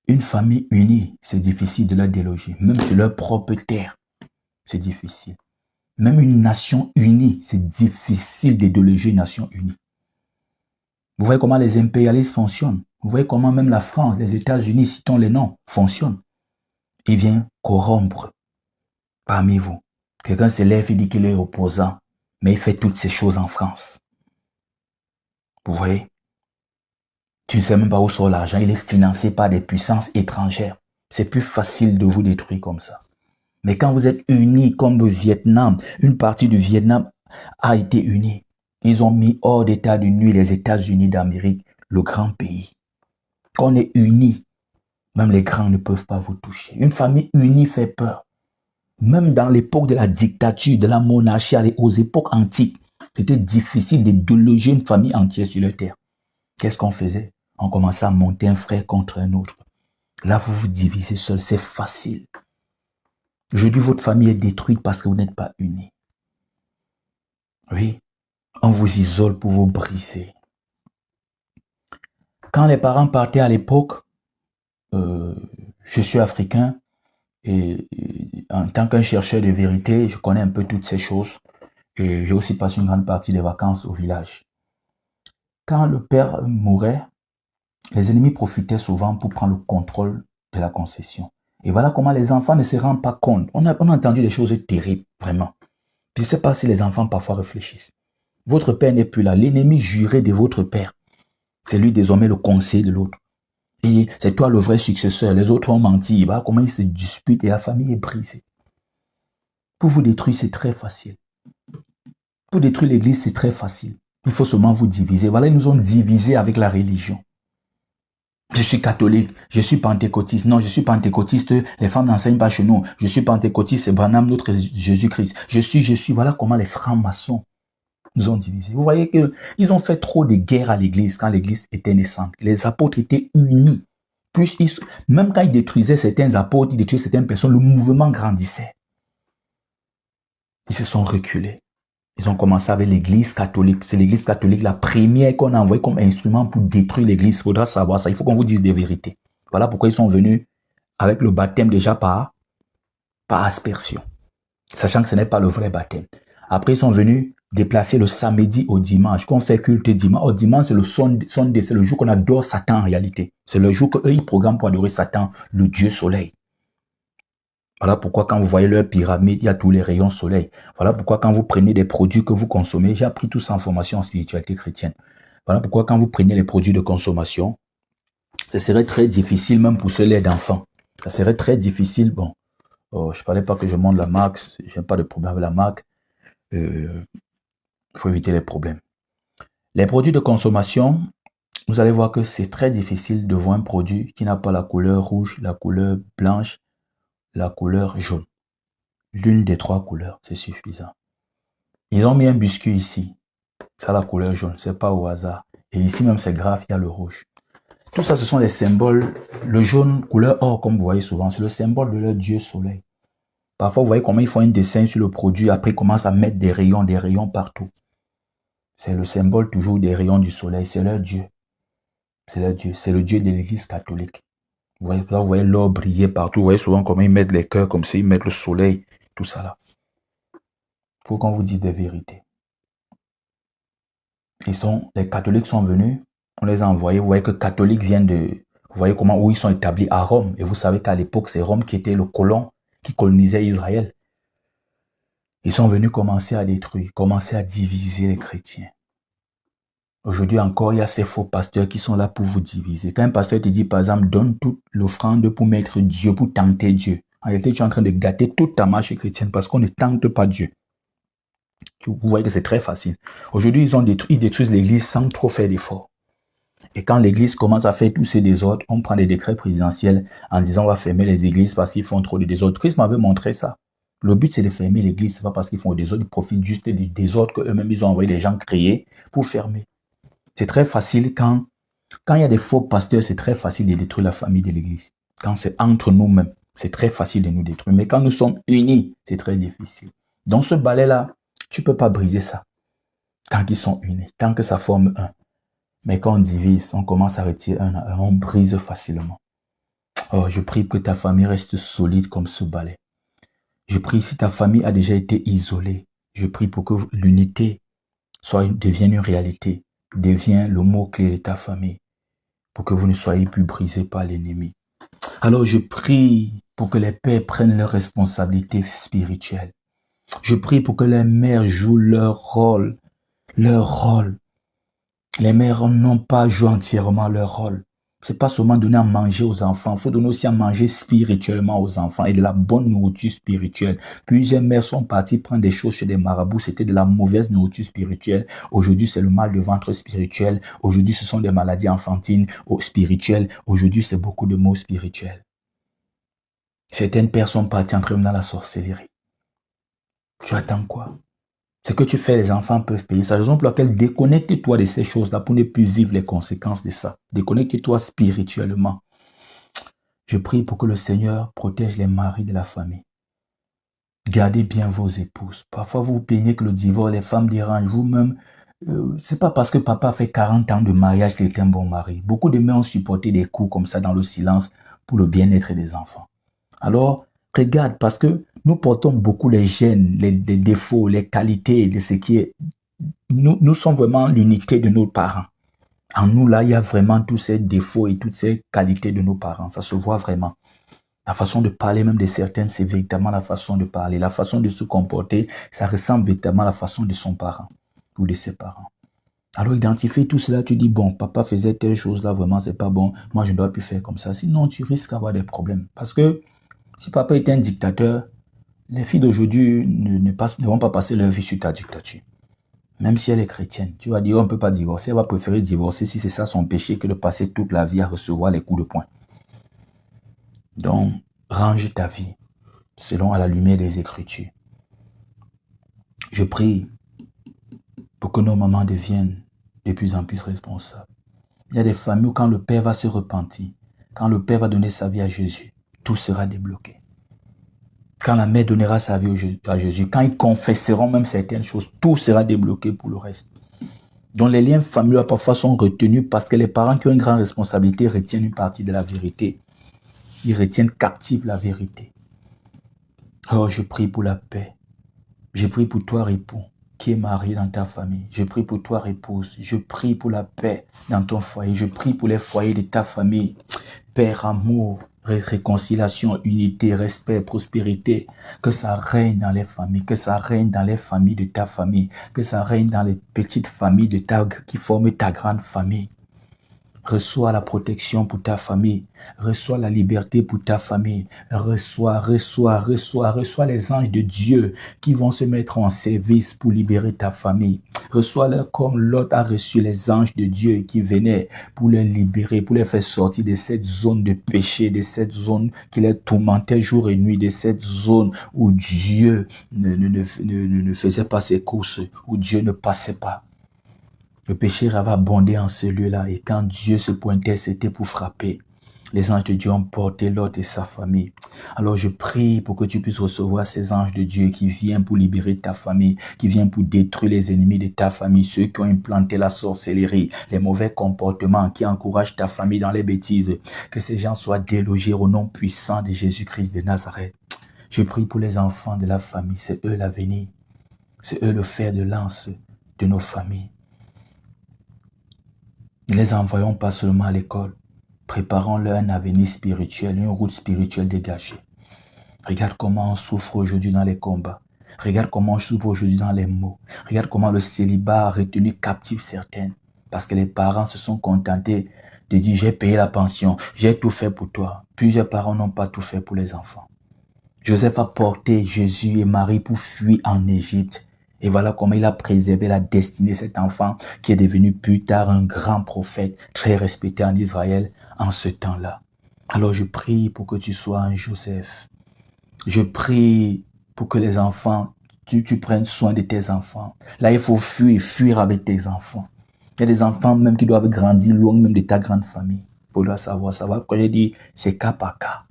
une famille unie, c'est difficile de la déloger. Même sur leur propre terre, c'est difficile. Même une nation unie, c'est difficile de déloger une nation unie. Vous voyez comment les impérialistes fonctionnent. Vous voyez comment même la France, les États-Unis, citons les noms, fonctionnent. Il vient corrompre parmi vous. Quelqu'un se lève et dit qu'il est opposant, mais il fait toutes ces choses en France. Vous voyez? Tu ne sais même pas où sort l'argent. Il est financé par des puissances étrangères. C'est plus facile de vous détruire comme ça. Mais quand vous êtes unis comme le Vietnam, une partie du Vietnam a été unie. Ils ont mis hors d'état de nuire les États-Unis d'Amérique, le grand pays. Quand on est unis, même les grands ne peuvent pas vous toucher. Une famille unie fait peur. Même dans l'époque de la dictature, de la monarchie, aux époques antiques, c'était difficile de déloger une famille entière sur leur terre. Qu'est-ce qu'on faisait? On commençait à monter un frère contre un autre. Là, vous vous divisez seul, c'est facile. Aujourd'hui, votre famille est détruite parce que vous n'êtes pas unis. Oui, on vous isole pour vous briser. Quand les parents partaient à l'époque, je suis africain et en tant qu'un chercheur de vérité, je connais un peu toutes ces choses et j'ai aussi passé une grande partie des vacances au village. Quand le père mourait, les ennemis profitaient souvent pour prendre le contrôle de la concession. Et voilà comment les enfants ne se rendent pas compte. On a entendu des choses terribles, vraiment. Je ne sais pas si les enfants parfois réfléchissent. Votre père n'est plus là. L'ennemi juré de votre père, c'est lui désormais le conseiller de l'autre. Et c'est toi le vrai successeur. Les autres ont menti. Voilà comment ils se disputent et la famille est brisée. Pour vous détruire, c'est très facile. Pour détruire l'église, c'est très facile. Il faut seulement vous diviser. Voilà, ils nous ont divisés avec la religion. Je suis catholique, je suis pentecôtiste. Non, je suis pentecôtiste, les femmes n'enseignent pas chez nous. Je suis pentecôtiste, c'est Branham, notre Jésus-Christ. Je suis. Voilà comment les francs-maçons nous ont divisés. Vous voyez qu'ils ont fait trop de guerres à l'église quand l'église était naissante. Les apôtres étaient unis. Même quand ils détruisaient certains apôtres, ils détruisaient certaines personnes, le mouvement grandissait. Ils se sont reculés. Ils ont commencé avec l'église catholique. C'est l'église catholique la première qu'on a envoyée comme instrument pour détruire l'église. Il faudra savoir ça. Il faut qu'on vous dise des vérités. Voilà pourquoi ils sont venus avec le baptême déjà par aspersion. Sachant que ce n'est pas le vrai baptême. Après, ils sont venus déplacer le samedi au dimanche. Qu'on fait culte dimanche. Au dimanche, c'est le Sunday. C'est le jour qu'on adore Satan en réalité. C'est le jour qu'eux, ils programment pour adorer Satan, le Dieu soleil. Voilà pourquoi quand vous voyez leur pyramide, il y a tous les rayons soleil. Voilà pourquoi quand vous prenez des produits que vous consommez, j'ai appris tout ça en formation en spiritualité chrétienne. Voilà pourquoi quand vous prenez les produits de consommation, ce serait très difficile même pour ce lait d'enfant. Ça serait très difficile. Bon, je ne parlais pas que je monte la marque, je n'ai pas de problème avec la marque. Il faut éviter les problèmes. Les produits de consommation, vous allez voir que c'est très difficile de voir un produit qui n'a pas la couleur rouge, la couleur blanche, la couleur jaune. L'une des trois couleurs, c'est suffisant. Ils ont mis un biscuit ici. Ça a la couleur jaune, c'est pas au hasard. Et ici même, c'est grave, il y a le rouge. Tout ça, ce sont les symboles. Le jaune, couleur or, comme vous voyez souvent, c'est le symbole de leur dieu soleil. Parfois, vous voyez comment ils font un dessin sur le produit. Après, ils commencent à mettre des rayons partout. C'est le symbole toujours des rayons du soleil. C'est leur Dieu. C'est leur Dieu. C'est le Dieu de l'Église catholique. Vous voyez l'or briller partout. Vous voyez souvent comment ils mettent les cœurs comme ça, ils mettent le soleil, tout ça là. Pour qu'on vous dise des vérités. Les catholiques sont venus, on les a envoyés. Vous voyez que catholiques viennent de... Vous voyez où ils sont établis à Rome. Et vous savez qu'à l'époque, c'est Rome qui était le colon qui colonisait Israël. Ils sont venus commencer à détruire, commencer à diviser les chrétiens. Aujourd'hui encore, il y a ces faux pasteurs qui sont là pour vous diviser. Quand un pasteur te dit, par exemple, donne toute l'offrande pour mettre Dieu, pour tenter Dieu. En réalité, tu es en train de gâter toute ta marche chrétienne parce qu'on ne tente pas Dieu. Vous voyez que c'est très facile. Aujourd'hui, ils détruisent l'église sans trop faire d'efforts. Et quand l'église commence à faire tous ces désordres, on prend des décrets présidentiels en disant on va fermer les églises parce qu'ils font trop de désordres. Christ m'avait montré ça. Le but, c'est de fermer l'église. Ce n'est pas parce qu'ils font des désordres, ils profitent juste du désordre qu'eux-mêmes, ils ont envoyé des gens créés pour fermer. C'est très facile quand il y a des faux pasteurs, c'est très facile de détruire la famille de l'église. Quand c'est entre nous-mêmes, c'est très facile de nous détruire. Mais quand nous sommes unis, c'est très difficile. Dans ce balai-là, tu ne peux pas briser ça. Quand ils sont unis, tant que ça forme un. Mais quand on divise, on commence à retirer un à un, on brise facilement. Oh, je prie que ta famille reste solide comme ce balai. Je prie si ta famille a déjà été isolée, je prie pour que l'unité devienne une réalité, devienne le mot-clé de ta famille, pour que vous ne soyez plus brisés par l'ennemi. Alors je prie pour que les pères prennent leurs responsabilités spirituelles. Je prie pour que les mères jouent leur rôle. Les mères n'ont pas joué entièrement leur rôle. C'est pas seulement donner à manger aux enfants, il faut donner aussi à manger spirituellement aux enfants et de la bonne nourriture spirituelle. Plusieurs mères sont parties prendre des choses chez des marabouts, c'était de la mauvaise nourriture spirituelle. Aujourd'hui, c'est le mal de ventre spirituel. Aujourd'hui, ce sont des maladies enfantines spirituelles. Aujourd'hui, c'est beaucoup de maux spirituels. Certaines pères sont parties entrer dans la sorcellerie. Tu attends quoi? Ce que tu fais, les enfants peuvent payer. C'est la raison pour laquelle déconnecte-toi de ces choses-là pour ne plus vivre les conséquences de ça. Déconnecte-toi spirituellement. Je prie pour que le Seigneur protège les maris de la famille. Gardez bien vos épouses. Parfois, vous vous plaignez que le divorce, les femmes dérangent. Vous-même, c'est pas parce que papa a fait 40 ans de mariage qu'il est un bon mari. Beaucoup de mères ont supporté des coups comme ça dans le silence pour le bien-être des enfants. Alors, regarde, parce que nous portons beaucoup les gènes, les défauts, les qualités de ce qui est... Nous sommes vraiment l'unité de nos parents. En nous, là, il y a vraiment tous ces défauts et toutes ces qualités de nos parents. Ça se voit vraiment. La façon de parler même de certaines, c'est véritablement la façon de parler. La façon de se comporter, ça ressemble véritablement à la façon de son parent ou de ses parents. Alors, identifier tout cela, tu dis, bon, papa faisait telle chose là, vraiment, c'est pas bon. Moi, je ne dois plus faire comme ça. Sinon, tu risques d'avoir des problèmes. Parce que si papa était un dictateur, les filles d'aujourd'hui ne vont pas passer leur vie sur ta dictature. Même si elle est chrétienne, tu vas dire, on ne peut pas divorcer. Elle va préférer divorcer si c'est ça son péché que de passer toute la vie à recevoir les coups de poing. Donc, range ta vie selon à la lumière des Écritures. Je prie pour que nos mamans deviennent de plus en plus responsables. Il y a des familles où quand le père va se repentir, quand le père va donner sa vie à Jésus, tout sera débloqué. Quand la mère donnera sa vie à Jésus, quand ils confesseront même certaines choses, tout sera débloqué pour le reste. Donc les liens familiaux parfois sont retenus parce que les parents qui ont une grande responsabilité retiennent une partie de la vérité. Ils retiennent captive la vérité. Oh, je prie pour la paix. Je prie pour toi, époux, qui est marié dans ta famille. Je prie pour toi, épouse. Je prie pour la paix dans ton foyer. Je prie pour les foyers de ta famille. Père, amour, réconciliation, unité, respect, prospérité, que ça règne dans les familles, que ça règne dans les familles de ta famille, que ça règne dans les petites familles qui forment ta grande famille. Reçois la protection pour ta famille. Reçois la liberté pour ta famille. Reçois les anges de Dieu qui vont se mettre en service pour libérer ta famille. Reçois-les comme Lot a reçu les anges de Dieu qui venaient pour les libérer, pour les faire sortir de cette zone de péché, de cette zone qui les tourmentait jour et nuit, de cette zone où Dieu ne faisait pas ses courses, où Dieu ne passait pas. Le péché avait abondé en ce lieu-là et quand Dieu se pointait, c'était pour frapper. Les anges de Dieu ont porté Lot et sa famille. Alors je prie pour que tu puisses recevoir ces anges de Dieu qui viennent pour libérer ta famille, qui viennent pour détruire les ennemis de ta famille, ceux qui ont implanté la sorcellerie, les mauvais comportements, qui encouragent ta famille dans les bêtises. Que ces gens soient délogés au nom puissant de Jésus-Christ de Nazareth. Je prie pour les enfants de la famille, c'est eux l'avenir. C'est eux le fer de lance de nos familles. Ne les envoyons pas seulement à l'école. Préparons-leur un avenir spirituel, une route spirituelle dégagée. Regarde comment on souffre aujourd'hui dans les combats. Regarde comment on souffre aujourd'hui dans les maux. Regarde comment le célibat a retenu captif certains. Parce que les parents se sont contentés de dire « j'ai payé la pension, j'ai tout fait pour toi ». Plusieurs parents n'ont pas tout fait pour les enfants. Joseph a porté Jésus et Marie pour fuir en Égypte. Et voilà comment il a préservé la destinée de cet enfant qui est devenu plus tard un grand prophète très respecté en Israël en ce temps-là. Alors je prie pour que tu sois un Joseph. Je prie pour que les enfants, tu prennes soin de tes enfants. Là, il faut fuir avec tes enfants. Il y a des enfants même qui doivent grandir loin même de ta grande famille. Pour leur savoir. Quand j'ai dit, c'est cas par cas.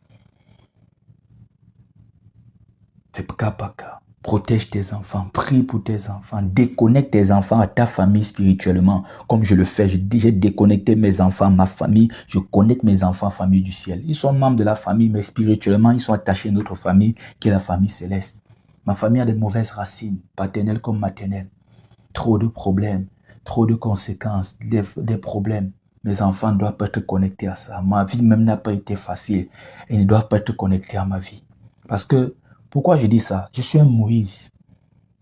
C'est cas par cas. Protège tes enfants, prie pour tes enfants, déconnecte tes enfants à ta famille spirituellement, comme je le fais. J'ai déconnecté mes enfants à ma famille, je connecte mes enfants à la famille du ciel. Ils sont membres de la famille, mais spirituellement, ils sont attachés à notre famille, qui est la famille céleste. Ma famille a des mauvaises racines, paternelles comme maternelles. Trop de problèmes, trop de conséquences, des problèmes. Mes enfants doivent être connectés à ça. Ma vie même n'a pas été facile. Ils ne doivent pas être connectés à ma vie. Parce que pourquoi je dis ça? Je suis un Moïse.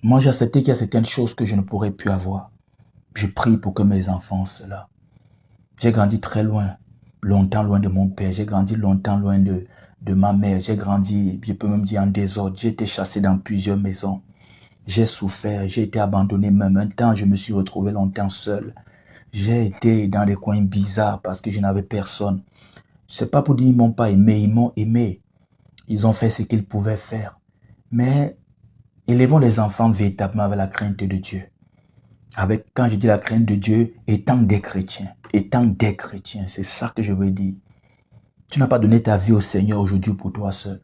Moi, j'ai accepté qu'il y a certaines choses que je ne pourrais plus avoir. Je prie pour que mes enfants soient là. J'ai grandi très loin, longtemps loin de mon père. J'ai grandi longtemps loin de ma mère. J'ai grandi, je peux même dire en désordre. J'ai été chassé dans plusieurs maisons. J'ai souffert, j'ai été abandonné même. Un temps, je me suis retrouvé longtemps seul. J'ai été dans des coins bizarres parce que je n'avais personne. Ce n'est pas pour dire qu'ils ne m'ont pas aimé, ils m'ont aimé. Ils ont fait ce qu'ils pouvaient faire. Mais élevons les enfants véritablement avec la crainte de Dieu. Quand je dis la crainte de Dieu, étant des chrétiens, c'est ça que je veux dire. Tu n'as pas donné ta vie au Seigneur aujourd'hui pour toi seul.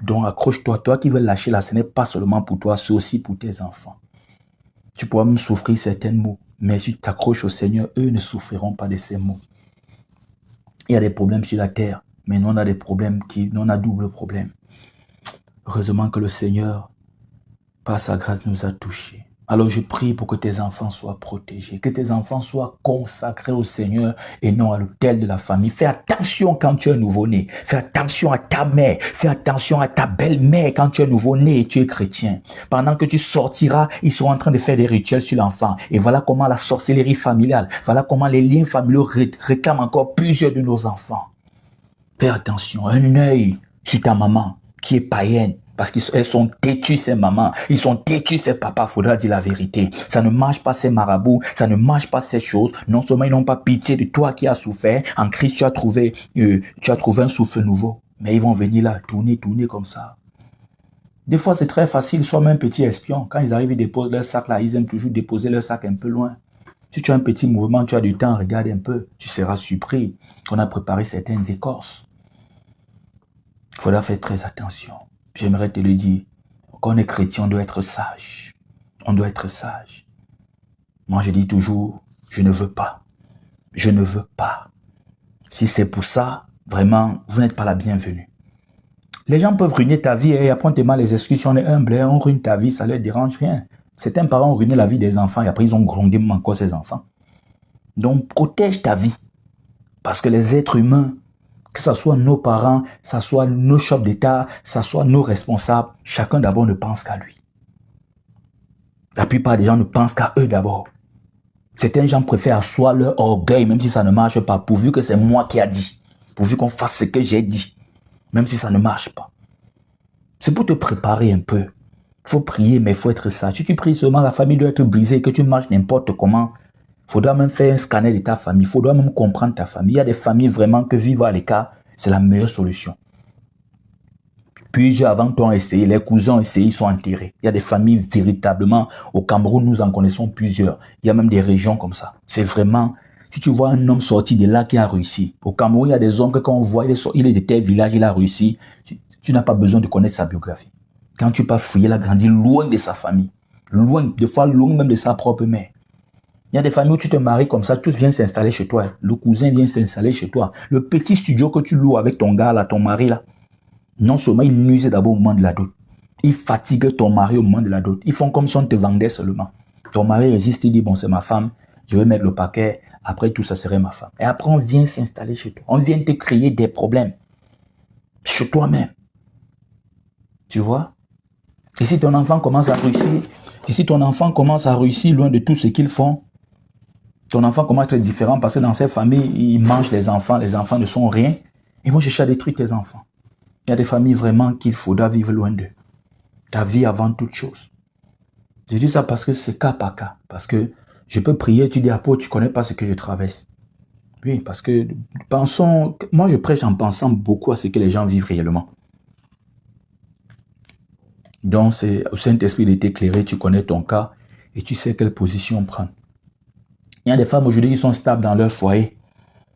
Donc accroche-toi, toi qui veux lâcher là, ce n'est pas seulement pour toi, c'est aussi pour tes enfants. Tu pourras même souffrir certains maux, mais si tu t'accroches au Seigneur, eux ne souffriront pas de ces maux. Il y a des problèmes sur la terre, mais nous on a des problèmes nous on a double problème. Heureusement que le Seigneur, par sa grâce, nous a touchés. Alors je prie pour que tes enfants soient protégés, que tes enfants soient consacrés au Seigneur et non à l'autel de la famille. Fais attention quand tu es nouveau-né. Fais attention à ta mère. Fais attention à ta belle-mère quand tu es nouveau-né et tu es chrétien. Pendant que tu sortiras, ils seront en train de faire des rituels sur l'enfant. Et voilà comment la sorcellerie familiale, voilà comment les liens familiaux réclament encore plusieurs de nos enfants. Fais attention, un œil sur ta maman qui est païenne. Parce qu'elles sont têtues, ces mamans. Ils sont têtus, ces papas. Faudra dire la vérité. Ça ne marche pas, ces marabouts. Ça ne marche pas, ces choses. Non seulement ils n'ont pas pitié de toi qui as souffert. En Christ, tu as trouvé un souffle nouveau. Mais ils vont venir là, tourner comme ça. Des fois, c'est très facile. Soit même un petit espion. Quand ils arrivent, ils déposent leur sac là. Ils aiment toujours déposer leur sac un peu loin. Si tu as un petit mouvement, tu as du temps, regarde un peu. Tu seras surpris qu'on a préparé certaines écorces. Il faudra faire très attention. J'aimerais te le dire, quand on est chrétien, on doit être sage. On doit être sage. Moi, je dis toujours, je ne veux pas. Je ne veux pas. Si c'est pour ça, vraiment, vous n'êtes pas la bienvenue. Les gens peuvent ruiner ta vie et après on te met les excuses. Si on est humble, on ruine ta vie, ça ne leur dérange rien. Certains parents ont ruiné la vie des enfants et après ils ont grondé encore ces enfants. Donc, protège ta vie. Parce que les êtres humains, que ce soit nos parents, que ce soit nos chefs d'État, que ce soit nos responsables, chacun d'abord ne pense qu'à lui. La plupart des gens ne pensent qu'à eux d'abord. Certains gens préfèrent asseoir leur orgueil, même si ça ne marche pas, pourvu que c'est moi qui a dit, pourvu qu'on fasse ce que j'ai dit, même si ça ne marche pas. C'est pour te préparer un peu. Il faut prier, mais il faut être sage. Si tu pries seulement, la famille doit être brisée, que tu marches n'importe comment. Il faudra même faire un scanner de ta famille. Il faudra même comprendre ta famille. Il y a des familles vraiment que vivre à l'écart, c'est la meilleure solution. Plusieurs avant toi ont essayé, les cousins ont essayé, ils sont enterrés. Il y a des familles véritablement, au Cameroun, nous en connaissons plusieurs. Il y a même des régions comme ça. C'est vraiment, Si tu vois un homme sorti de là qui a réussi, au Cameroun, il y a des hommes que quand on voit, il est de tel village, il a réussi, tu n'as pas besoin de connaître sa biographie. Quand tu pars fouiller, il a grandi loin de sa famille, loin, des fois loin même de sa propre mère. Il y a des familles où tu te maries comme ça, tous viennent s'installer chez toi. Le cousin vient s'installer chez toi. Le petit studio que tu loues avec ton gars, là, ton mari, là, non seulement il nuisent d'abord au moment de la dot, ils fatiguent ton mari au moment de la dot. Ils font comme si on te vendait seulement. Ton mari résiste, il dit, bon, c'est ma femme, je vais mettre le paquet, après tout, ça serait ma femme. Et après, on vient s'installer chez toi. On vient te créer des problèmes chez toi-même. Tu vois? Et si ton enfant commence à réussir, loin de tout ce qu'ils font, ton enfant commence à être différent parce que dans ces familles, ils mangent les enfants ne sont rien. Ils vont chercher à détruire tes enfants. Il y a des familles vraiment qu'il faudra vivre loin d'eux. Ta vie avant toute chose. Je dis ça parce que c'est cas par cas. Parce que je peux prier, tu dis, apôtre, tu ne connais pas ce que je traverse. Oui, parce que moi je prêche en pensant beaucoup à ce que les gens vivent réellement. Donc c'est au Saint-Esprit de t'éclairer, tu connais ton cas et tu sais quelle position prendre. Il y a des femmes aujourd'hui qui sont stables dans leur foyer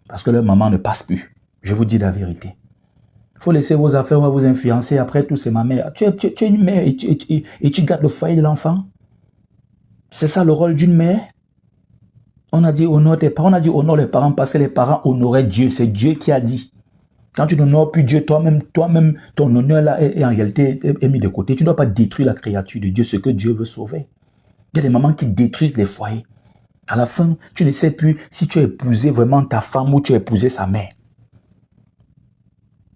parce que leur maman ne passe plus. Je vous dis la vérité. Il faut laisser vos affaires, on va vous influencer. Après tout, c'est ma mère. Tu es une mère et tu gardes le foyer de l'enfant. C'est ça le rôle d'une mère. On a dit honore tes parents, on a dit honore les parents parce que les parents honoraient Dieu. C'est Dieu qui a dit. Quand tu n'honores plus Dieu, toi-même, ton honneur là est en réalité est mis de côté. Tu ne dois pas détruire la créature de Dieu, ce que Dieu veut sauver. Il y a des mamans qui détruisent les foyers. À la fin, tu ne sais plus si tu as épousé vraiment ta femme ou tu as épousé sa mère.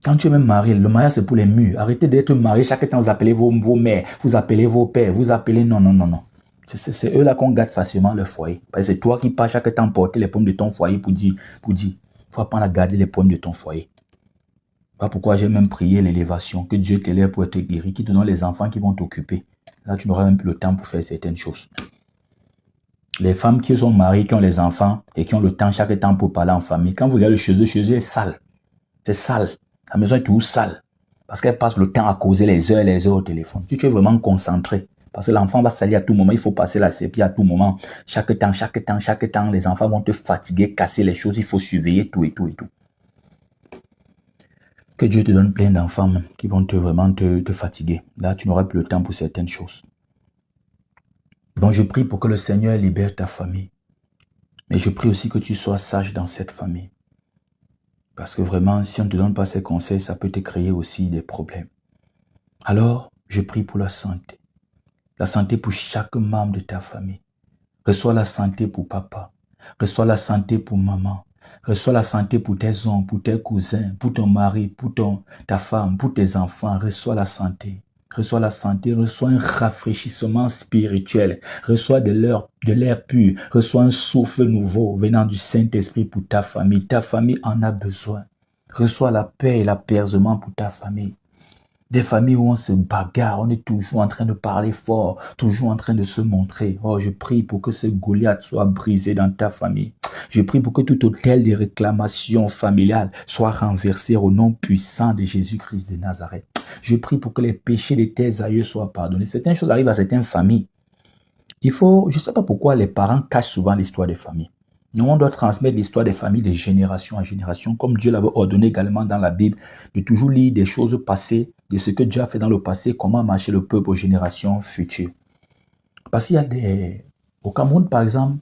Quand tu es même marié, le mariage c'est pour les murs. Arrêtez d'être marié. Chaque temps, vous appelez vos mères, vous appelez vos pères, vous appelez non. C'est eux là qu'on gâte facilement le foyer. Parce que c'est toi qui pars chaque temps porter les pommes de ton foyer pour dire, il faut apprendre à garder les pommes de ton foyer. Voilà pourquoi j'ai même prié l'élévation, que Dieu t'élève pour être guéri, qui te donne les enfants qui vont t'occuper. Là, tu n'auras même plus le temps pour faire certaines choses. Les femmes qui sont mariées, qui ont les enfants et qui ont le temps chaque temps pour parler en famille, quand vous regardez chez eux est sale. C'est sale. La maison est toujours sale. Parce qu'elle passe le temps à causer les heures au téléphone. Si tu es vraiment concentré, parce que l'enfant va salir à tout moment, il faut passer la sépi à tout moment. Chaque temps, les enfants vont te fatiguer, casser les choses, il faut surveiller tout et tout. Que Dieu te donne plein d'enfants qui vont vraiment te fatiguer. Là, tu n'auras plus le temps pour certaines choses. Donc, je prie pour que le Seigneur libère ta famille. Mais je prie aussi que tu sois sage dans cette famille. Parce que vraiment, si on ne te donne pas ces conseils, ça peut te créer aussi des problèmes. Alors, je prie pour la santé. La santé pour chaque membre de ta famille. Reçois la santé pour papa. Reçois la santé pour maman. Reçois la santé pour tes oncles, pour tes cousins, pour ton mari, pour ta femme, pour tes enfants. Reçois la santé. Reçois la santé, reçois un rafraîchissement spirituel. Reçois de l'air pur. Reçois un souffle nouveau venant du Saint-Esprit pour ta famille. Ta famille en a besoin. Reçois la paix et l'apaisement pour ta famille. Des familles où on se bagarre, on est toujours en train de parler fort, toujours en train de se montrer. Oh, je prie pour que ce Goliath soit brisé dans ta famille. Je prie pour que tout hôtel de réclamation familiale soit renversé au nom puissant de Jésus-Christ de Nazareth. Je prie pour que les péchés de tes aïeux soient pardonnés. Certaines choses arrivent à certaines familles. Je ne sais pas pourquoi les parents cachent souvent l'histoire des familles. Nous, on doit transmettre l'histoire des familles de génération en génération, comme Dieu l'avait ordonné également dans la Bible, de toujours lire des choses passées, de ce que Dieu a fait dans le passé, comment marcher le peuple aux générations futures. Parce qu'il y a au Cameroun, par exemple,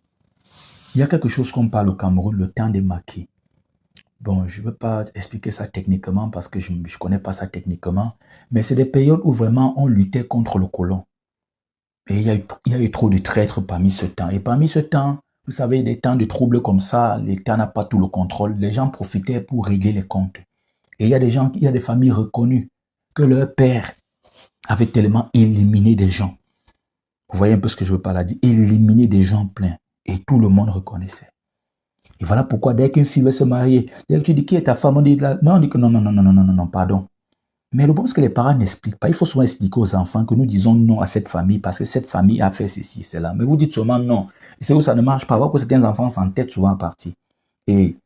il y a quelque chose qu'on parle au Cameroun, le temps des maquis. Bon, je ne veux pas expliquer ça techniquement parce que je ne connais pas ça techniquement, mais c'est des périodes où vraiment on luttait contre le colon. Et il y a eu trop de traîtres parmi ce temps. Et parmi ce temps, vous savez, des temps de troubles comme ça, l'État n'a pas tout le contrôle. Les gens profitaient pour régler les comptes. Et il y a des familles reconnues que leur père avait tellement éliminé des gens. Vous voyez un peu ce que je veux par là dire, éliminer des gens pleins. Et tout le monde reconnaissait. Et voilà pourquoi dès qu'une fille veut se marier, dès que tu dis qui est ta femme, on dit là, non, on dit que non, pardon. Mais le bon, c'est que les parents n'expliquent pas. Il faut souvent expliquer aux enfants que nous disons non à cette famille parce que cette famille a fait ceci, cela. Mais vous dites seulement non. Et c'est où ça ne marche pas. Voir que certains enfants s'entêtent souvent à partir. Et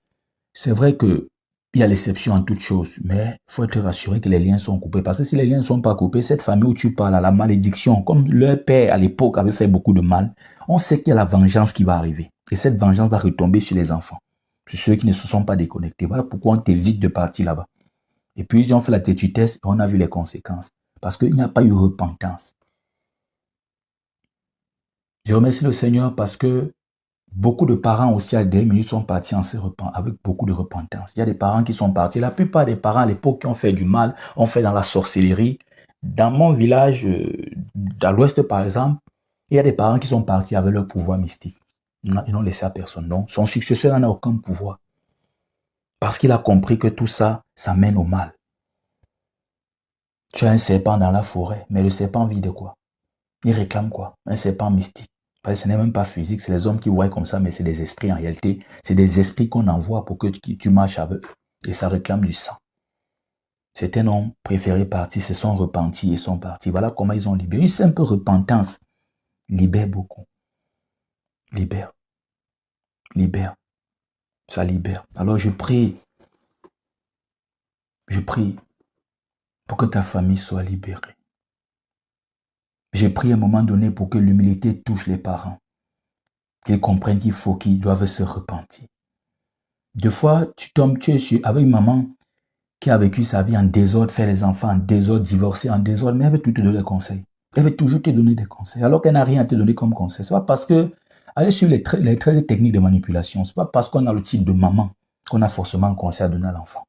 c'est vrai qu'il y a l'exception en toute chose. Mais il faut être rassuré que les liens sont coupés. Parce que si les liens ne sont pas coupés, cette famille où tu parles à la malédiction, comme leur père à l'époque avait fait beaucoup de mal, on sait qu'il y a la vengeance qui va arriver. Et cette vengeance va retomber sur les enfants. C'est ceux qui ne se sont pas déconnectés. Voilà pourquoi on t'évite de partir là-bas. Et puis, ils ont fait la têtutesse et on a vu les conséquences. Parce qu'il n'y a pas eu repentance. Je remercie le Seigneur parce que beaucoup de parents aussi à des minutes sont partis avec beaucoup de repentance. Il y a des parents qui sont partis. La plupart des parents à l'époque qui ont fait du mal, ont fait dans la sorcellerie. Dans mon village, dans l'ouest par exemple, il y a des parents qui sont partis avec leur pouvoir mystique. Ils n'ont laissé à personne. Donc, son successeur n'en a aucun pouvoir. Parce qu'il a compris que tout ça, ça mène au mal. Tu as un serpent dans la forêt, mais le serpent vit de quoi? Il réclame quoi? Un serpent mystique. Parce que ce n'est même pas physique, c'est les hommes qui voient comme ça, mais c'est des esprits en réalité. C'est des esprits qu'on envoie pour que tu marches avec eux. Et ça réclame du sang. Certains ont préféré partir, se sont repentis et sont partis. Voilà comment ils ont libéré. Une simple repentance libère beaucoup. Libère. Libère. Ça libère. Alors je prie pour que ta famille soit libérée. J'ai prié à un moment donné pour que l'humilité touche les parents. Qu'ils comprennent qu'ils doivent se repentir. Des fois, tu es avec une maman qui a vécu sa vie en désordre, fait les enfants en désordre, divorcé en désordre, mais elle veut tout te donner des conseils. Elle veut toujours te donner des conseils, alors qu'elle n'a rien à te donner comme conseil. Ce n'est pas parce que, allez sur les 13 techniques de manipulation, ce n'est pas parce qu'on a le titre de maman qu'on a forcément un conseil à donner à l'enfant.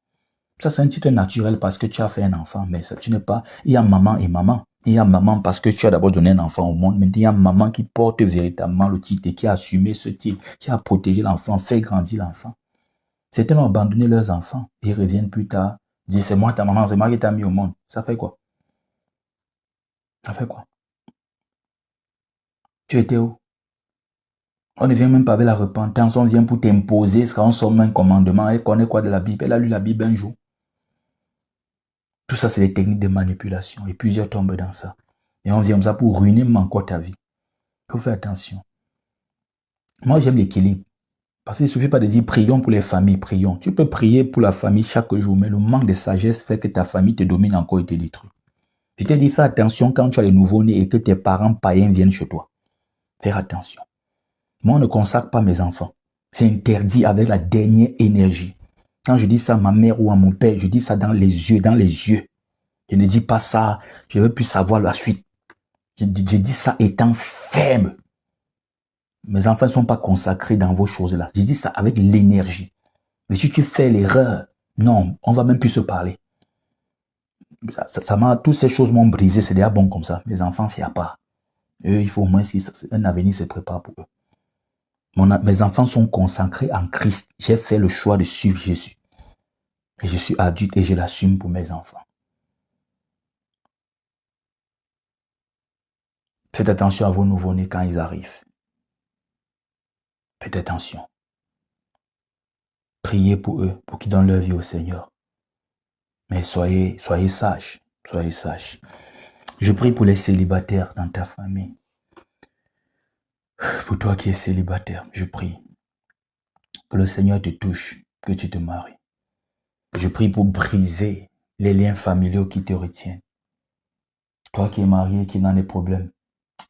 Ça, c'est un titre naturel parce que tu as fait un enfant, mais ça, tu n'es pas... Il y a maman et maman. Il y a maman parce que tu as d'abord donné un enfant au monde, mais il y a maman qui porte véritablement le titre et qui a assumé ce titre, qui a protégé l'enfant, fait grandir l'enfant. Certains ont abandonné leurs enfants et reviennent plus tard, disent c'est moi ta maman, c'est moi qui t'ai mis au monde. Ça fait quoi? Ça fait quoi? Tu étais où? On ne vient même pas avec la repentance, on vient pour t'imposer, on somme un commandement, elle connaît quoi de la Bible? Elle a lu la Bible un jour. Tout ça, c'est des techniques de manipulation et plusieurs tombent dans ça. Et on vient comme ça pour ruiner encore ta vie. Il faut faire attention. Moi, j'aime l'équilibre. Parce qu'il ne suffit pas de dire prions pour les familles, prions. Tu peux prier pour la famille chaque jour, mais le manque de sagesse fait que ta famille te domine encore et te détruit. Je t'ai dit, fais attention quand tu as les nouveaux-nés et que tes parents païens viennent chez toi. Faire attention. Moi, on ne consacre pas mes enfants. C'est interdit avec la dernière énergie. Quand je dis ça à ma mère ou à mon père, je dis ça dans les yeux, dans les yeux. Je ne dis pas ça, je ne veux plus savoir la suite. Je dis ça étant ferme. Mes enfants ne sont pas consacrés dans vos choses-là. Je dis ça avec l'énergie. Mais si tu fais l'erreur, non, on ne va même plus se parler. Toutes ces choses m'ont brisé, c'est déjà bon comme ça. Les enfants, c'est à part. Eux, il faut au moins un avenir se prépare pour eux. Mes enfants sont consacrés en Christ. J'ai fait le choix de suivre Jésus. Et je suis adulte et je l'assume pour mes enfants. Faites attention à vos nouveau-nés quand ils arrivent. Faites attention. Priez pour eux, pour qu'ils donnent leur vie au Seigneur. Mais soyez sages. Soyez sages. Je prie pour les célibataires dans ta famille. Pour toi qui es célibataire, je prie que le Seigneur te touche, que tu te maries. Je prie pour briser les liens familiaux qui te retiennent. Toi qui es marié, qui n'en des problèmes,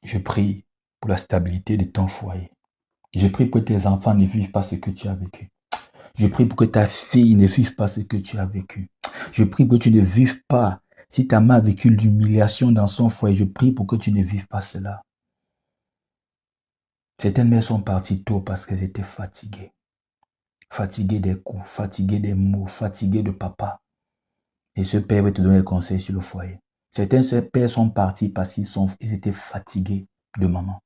je prie pour la stabilité de ton foyer. Je prie pour que tes enfants ne vivent pas ce que tu as vécu. Je prie pour que ta fille ne vive pas ce que tu as vécu. Je prie pour que tu ne vives pas. Si ta mère a vécu l'humiliation dans son foyer, je prie pour que tu ne vives pas cela. Certaines mères sont parties tôt parce qu'elles étaient fatiguées. Fatiguées des coups, fatiguées des mots, fatiguées de papa. Et ce père va te donner des conseils sur le foyer. Certains pères sont partis parce qu'ils étaient fatigués de maman.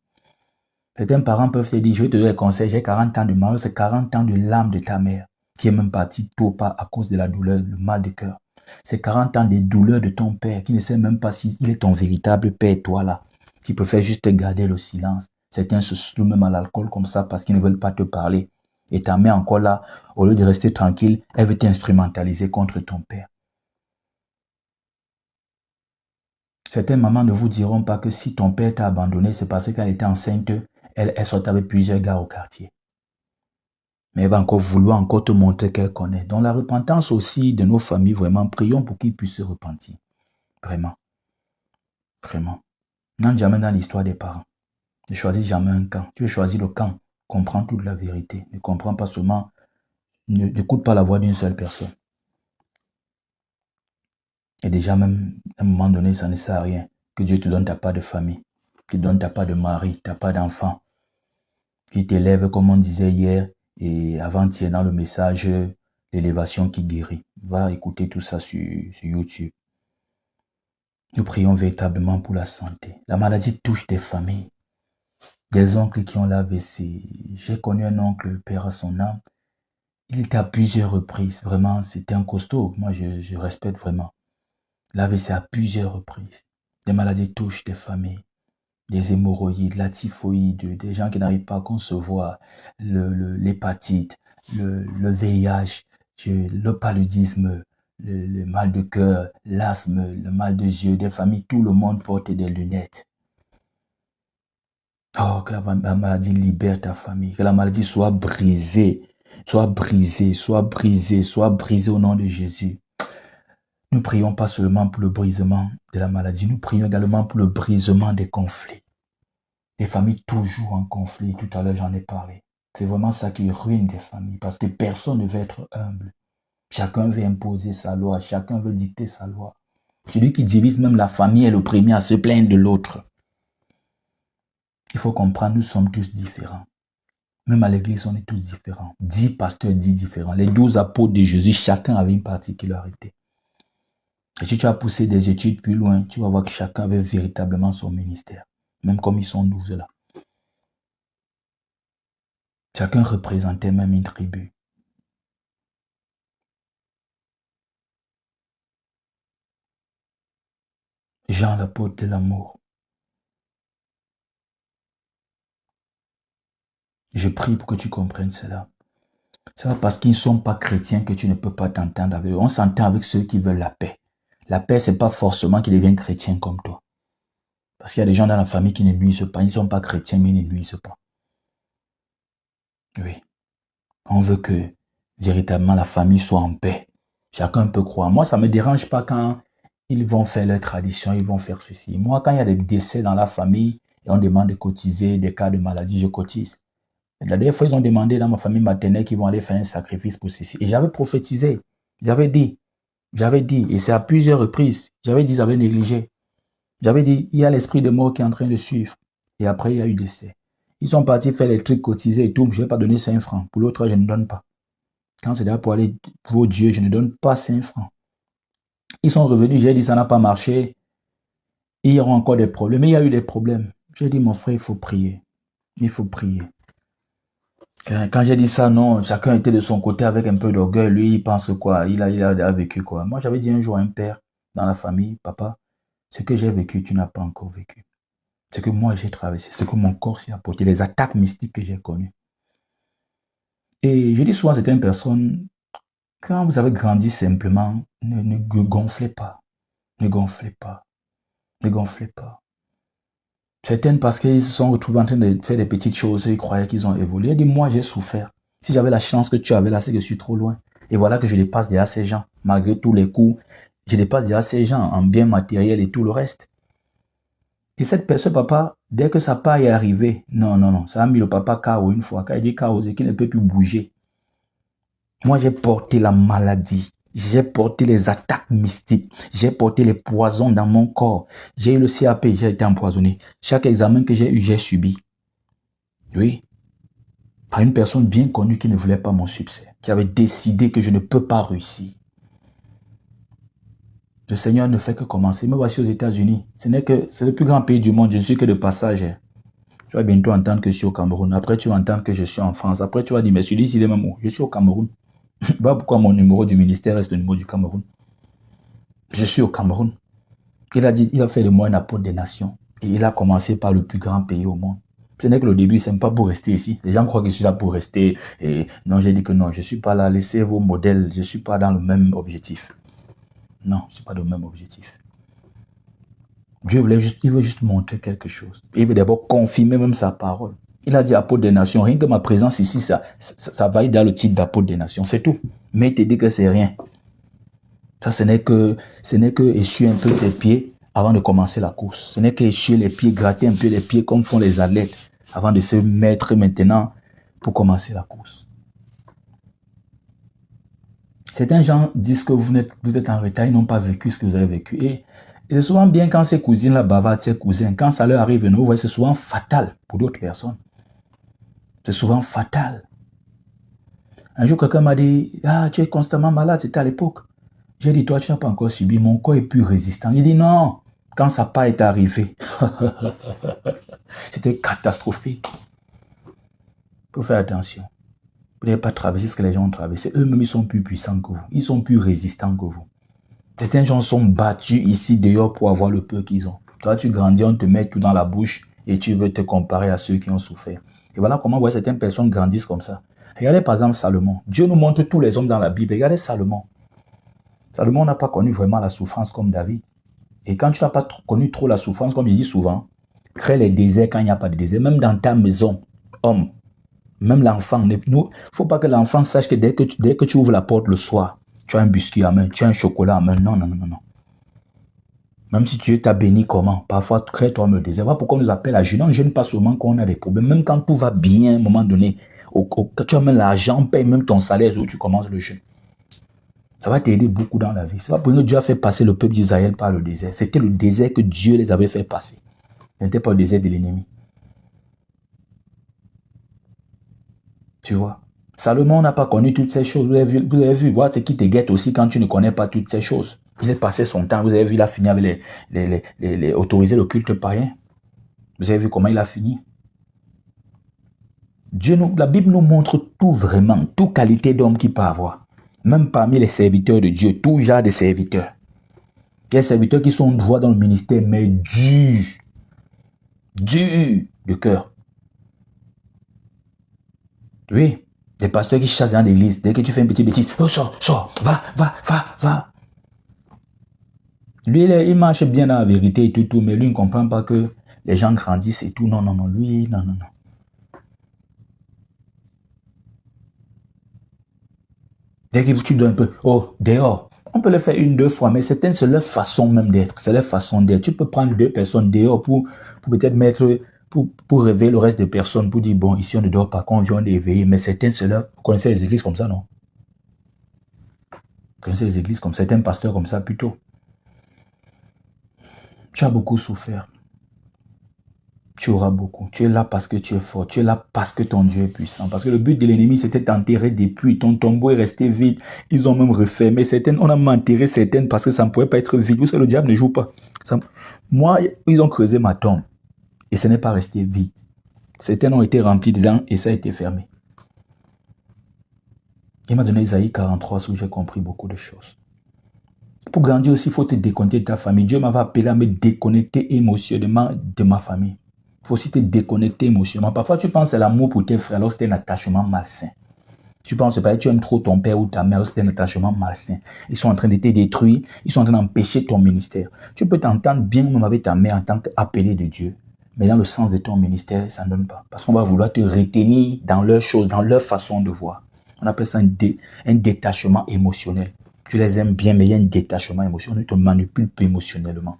Certains parents peuvent te dire, je vais te donner des conseils, j'ai 40 ans de maman, c'est 40 ans de l'âme de ta mère qui est même partie tôt pas à cause de la douleur, le mal de cœur. C'est 40 ans des douleurs de ton père qui ne sait même pas s'il est ton véritable père, toi là, qui préfère juste garder le silence. Certains se souillent même à l'alcool comme ça parce qu'ils ne veulent pas te parler. Et ta mère encore là, au lieu de rester tranquille, elle veut t'instrumentaliser contre ton père. Certaines mamans ne vous diront pas que si ton père t'a abandonné, c'est parce qu'elle était enceinte, elle sort avec plusieurs gars au quartier. Mais elle va encore vouloir te montrer qu'elle connaît. Donc la repentance aussi de nos familles, vraiment, prions pour qu'ils puissent se repentir. Vraiment. Vraiment. N'entre jamais dans l'histoire des parents. Ne choisis jamais un camp. Tu veux choisir le camp. Comprends toute la vérité. Ne comprends pas seulement n'écoute pas la voix d'une seule personne. Et déjà même, à un moment donné, ça ne sert à rien que Dieu te donne ta part de famille, qu'il te donne ta part de mari, ta part d'enfant, qu'il t'élève, comme on disait hier et avant-hier dans le message, l'élévation qui guérit. Va écouter tout ça sur YouTube. Nous prions véritablement pour la santé. La maladie touche des familles. Des oncles qui ont l'AVC. J'ai connu un oncle, père à son âme. Il était à plusieurs reprises. Vraiment, c'était un costaud. Moi, je respecte vraiment. L'AVC à plusieurs reprises. Des maladies touchent des familles. Des hémorroïdes, la typhoïde, des gens qui n'arrivent pas à concevoir, l'hépatite, le VIH, le paludisme, le mal de cœur, l'asthme, le mal des yeux, des familles, tout le monde porte des lunettes. Oh, que la maladie libère ta famille, que la maladie soit brisée, soit brisée, soit brisée, soit brisée au nom de Jésus. Nous prions pas seulement pour le brisement de la maladie, nous prions également pour le brisement des conflits. Des familles toujours en conflit, tout à l'heure j'en ai parlé. C'est vraiment ça qui ruine des familles, parce que personne ne veut être humble. Chacun veut imposer sa loi, chacun veut dicter sa loi. Celui qui divise même la famille est le premier à se plaindre de l'autre. Il faut comprendre, nous sommes tous différents. Même à l'église, on est tous différents. 10 pasteurs, 10 différents. Les 12 apôtres de Jésus, chacun avait une particularité. Et si tu as poussé des études plus loin, tu vas voir que chacun avait véritablement son ministère. Même comme ils sont 12 là. Chacun représentait même une tribu. Jean, l'apôtre de l'amour. Je prie pour que tu comprennes cela. C'est pas parce qu'ils ne sont pas chrétiens que tu ne peux pas t'entendre avec eux. On s'entend avec ceux qui veulent la paix. La paix, ce n'est pas forcément qu'ils deviennent chrétiens comme toi. Parce qu'il y a des gens dans la famille qui ne nuisent pas. Ils ne sont pas chrétiens, mais ils ne nuisent pas. Oui. On veut que véritablement la famille soit en paix. Chacun peut croire. Moi, ça ne me dérange pas quand ils vont faire leur tradition, ils vont faire ceci. Moi, quand il y a des décès dans la famille et on demande de cotiser, des cas de maladie, je cotise. La dernière fois, ils ont demandé dans ma famille maternelle qu'ils vont aller faire un sacrifice pour ceci. Et j'avais prophétisé. J'avais dit, et c'est à plusieurs reprises, j'avais dit, ils avaient négligé. J'avais dit, il y a l'esprit de mort qui est en train de suivre. Et après, il y a eu décès. Ils sont partis faire les trucs cotisés et tout. Je ne vais pas donner 5 francs. Pour l'autre, je ne donne pas. Quand c'est là pour aller pour Dieu, je ne donne pas 5 francs. Ils sont revenus, j'ai dit, ça n'a pas marché. Il y aura encore des problèmes. Mais il y a eu des problèmes. J'ai dit, mon frère, il faut prier. Il faut prier. Quand j'ai dit ça, non, chacun était de son côté avec un peu d'orgueil. Lui, il pense quoi? Il a vécu quoi? Moi, j'avais dit un jour à un père dans la famille, papa, ce que j'ai vécu, tu n'as pas encore vécu. Ce que moi, j'ai traversé, ce que mon corps s'est apporté, les attaques mystiques que j'ai connues. Et je dis souvent à certaines personnes, quand vous avez grandi simplement, ne gonflez pas. Ne gonflez pas. Ne gonflez pas. Certaines, parce qu'ils se sont retrouvés en train de faire des petites choses, ils croyaient qu'ils ont évolué. Dis, moi, j'ai souffert. Si j'avais la chance que tu avais là, c'est que je suis trop loin. Et voilà que je dépasse derrière ces gens. Malgré tous les coups, je dépasse derrière ces gens en bien matériel et tout le reste. Et cette personne, papa, dès que sa part est arrivée, non, ça a mis le papa KO une fois. Quand il dit KO, c'est qu'il ne peut plus bouger. Moi, j'ai porté la maladie. J'ai porté les attaques mystiques. J'ai porté les poisons dans mon corps. J'ai eu le CAP, j'ai été empoisonné. Chaque examen que j'ai eu, j'ai subi. Oui. Par une personne bien connue qui ne voulait pas mon succès. Qui avait décidé que je ne peux pas réussir. Le Seigneur ne fait que commencer. Me voici aux États-Unis. C'est le plus grand pays du monde. Je ne suis que de passage. Tu vas bientôt entendre que je suis au Cameroun. Après, tu vas entendre que je suis en France. Après, tu vas dire, mais celui-ci, il est même où? Je suis au Cameroun. Bah, pourquoi mon numéro du ministère reste le numéro du Cameroun? Je suis au Cameroun. Il a dit, il a fait de moi un apôtre des nations. Et il a commencé par le plus grand pays au monde. Ce n'est que le début, ce n'est pas pour rester ici. Les gens croient que je suis là pour rester. Et non, j'ai dit que non, je ne suis pas là. Laissez vos modèles. Je ne suis pas dans le même objectif. Non, je ne suis pas dans le même objectif. Dieu il veut juste montrer quelque chose. Il veut d'abord confirmer même sa parole. Il a dit apôtre des nations. Rien que ma présence ici, ça va dans le titre d'apôtre des nations. C'est tout. Mais il te dit que c'est rien. Ça, ce n'est que essuyer un peu ses pieds avant de commencer la course. Ce n'est que essuyer les pieds, gratter un peu les pieds comme font les athlètes avant de se mettre maintenant pour commencer la course. Certains gens disent que vous êtes en retard, ils n'ont pas vécu ce que vous avez vécu. Et c'est souvent bien quand ces cousines-là bavardent, ces cousins, quand ça leur arrive, vous voyez, c'est souvent fatal pour d'autres personnes. C'est souvent fatal. Un jour, quelqu'un m'a dit, ah, tu es constamment malade, c'était à l'époque. J'ai dit, toi, tu n'as pas encore subi, mon corps est plus résistant. Il dit, non, quand ça n'a pas été arrivé. C'était catastrophique. Il faut faire attention. Vous n'avez pas traversé ce que les gens ont traversé. Eux-mêmes, ils sont plus puissants que vous. Ils sont plus résistants que vous. Certains gens sont battus ici dehors pour avoir le peu qu'ils ont. Toi, tu grandis, on te met tout dans la bouche et tu veux te comparer à ceux qui ont souffert. Et voilà comment certaines personnes grandissent comme ça. Regardez par exemple Salomon. Dieu nous montre tous les hommes dans la Bible. Regardez Salomon. Salomon n'a pas connu vraiment la souffrance comme David. Et quand tu n'as pas connu trop la souffrance, comme je dis souvent, crée les déserts quand il n'y a pas de désert. Même dans ta maison, homme, même l'enfant. Il ne faut pas que l'enfant sache que dès que tu ouvres la porte le soir, tu as un biscuit à main, tu as un chocolat à main. Non, non, non, non. Même si Dieu t'a béni comment, parfois crée-toi le désert. Voilà pourquoi on nous appelle à jeûner. On ne jeûne pas seulement quand on a des problèmes. Même quand tout va bien, à un moment donné, quand tu as même l'argent, on paye même ton salaire où tu commences le jeûne. Ça va t'aider beaucoup dans la vie. C'est pas pour que Dieu a fait passer le peuple d'Israël par le désert. C'était le désert que Dieu les avait fait passer. Ce n'était pas le désert de l'ennemi. Tu vois. Salomon n'a pas connu toutes ces choses. Vous avez vu, voir ce qui te guette aussi quand tu ne connais pas toutes ces choses. Il a passé son temps. Vous avez vu, il a fini avec autoriser le culte païen. Vous avez vu comment il a fini. La Bible nous montre tout vraiment, toute qualité d'homme qu'il peut avoir. Même parmi les serviteurs de Dieu, tout genre de serviteurs. Il y a des serviteurs qui sont droits dans le ministère, mais durs de cœur. Oui, des pasteurs qui chassent dans l'église. Dès que tu fais une petite bêtise, oh, sors, va. Lui, il marche bien dans la vérité et tout, mais lui, il ne comprend pas que les gens grandissent et tout. Non, lui, non. Dès que tu donnes un peu, oh, dehors. On peut le faire une, deux fois, mais certaines, c'est leur façon même d'être. C'est leur façon d'être. Tu peux prendre deux personnes dehors pour peut-être mettre, pour réveiller le reste des personnes, pour dire, bon, ici, on ne dort pas, quand on vient d'éveiller. Mais certaines, c'est leur... Vous connaissez les églises comme ça, non? Vous connaissez les églises comme certains pasteurs comme ça, plutôt. Tu as beaucoup souffert. Tu auras beaucoup. Tu es là parce que tu es fort. Tu es là parce que ton Dieu est puissant. Parce que le but de l'ennemi, c'était d'enterrer depuis. Ton tombeau est resté vide. Ils ont même refermé certaines. On a même enterré certaines parce que ça ne pouvait pas être vide. Vous savez, le diable ne joue pas. Moi, ils ont creusé ma tombe. Et ce n'est pas resté vide. Certaines ont été remplies dedans et ça a été fermé. Il m'a donné Isaïe 43 où j'ai compris beaucoup de choses. Pour grandir aussi, il faut te déconnecter de ta famille. Dieu m'avait appelé à me déconnecter émotionnellement de ma famille. Il faut aussi te déconnecter émotionnellement. Parfois, tu penses à l'amour pour tes frères alors c'est un attachement malsain. Tu penses que tu aimes trop ton père ou ta mère, c'est un attachement malsain. Ils sont en train de te détruire, ils sont en train d'empêcher ton ministère. Tu peux t'entendre bien même avec ta mère en tant qu'appelé de Dieu. Mais dans le sens de ton ministère, ça ne donne pas. Parce qu'on va vouloir te retenir dans leurs choses, dans leur façon de voir. On appelle ça un détachement émotionnel. Tu les aimes bien, mais il y a un détachement émotionnel. Tu te manipules peu émotionnellement.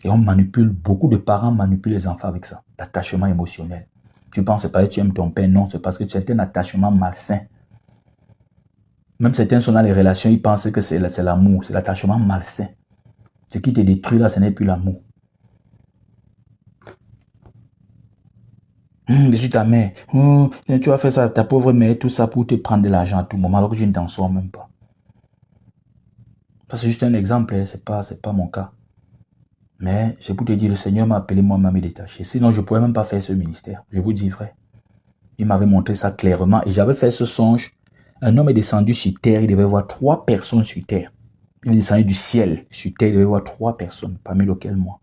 Et on manipule, beaucoup de parents manipulent les enfants avec ça. L'attachement émotionnel. Tu penses que c'est parce que tu aimes ton père. Non, c'est parce que tu as un attachement malsain. Même certains sont dans les relations, ils pensent que c'est l'amour, c'est l'attachement malsain. Ce qui te détruit là, ce n'est plus l'amour. Je suis ta mère. Tu vas faire ça, ta pauvre mère, tout ça pour te prendre de l'argent à tout moment, alors que je ne t'en sors même pas. Ça, c'est juste un exemple, c'est pas mon cas. Mais c'est pour te dire, le Seigneur m'a appelé, moi, m'a détaché. Sinon, je ne pourrais même pas faire ce ministère. Je vous dis vrai. Il m'avait montré ça clairement et j'avais fait ce songe. Un homme est descendu sur terre, il devait voir 3 personnes sur terre. Il est descendu du ciel sur terre, il devait voir 3 personnes, parmi lesquelles moi.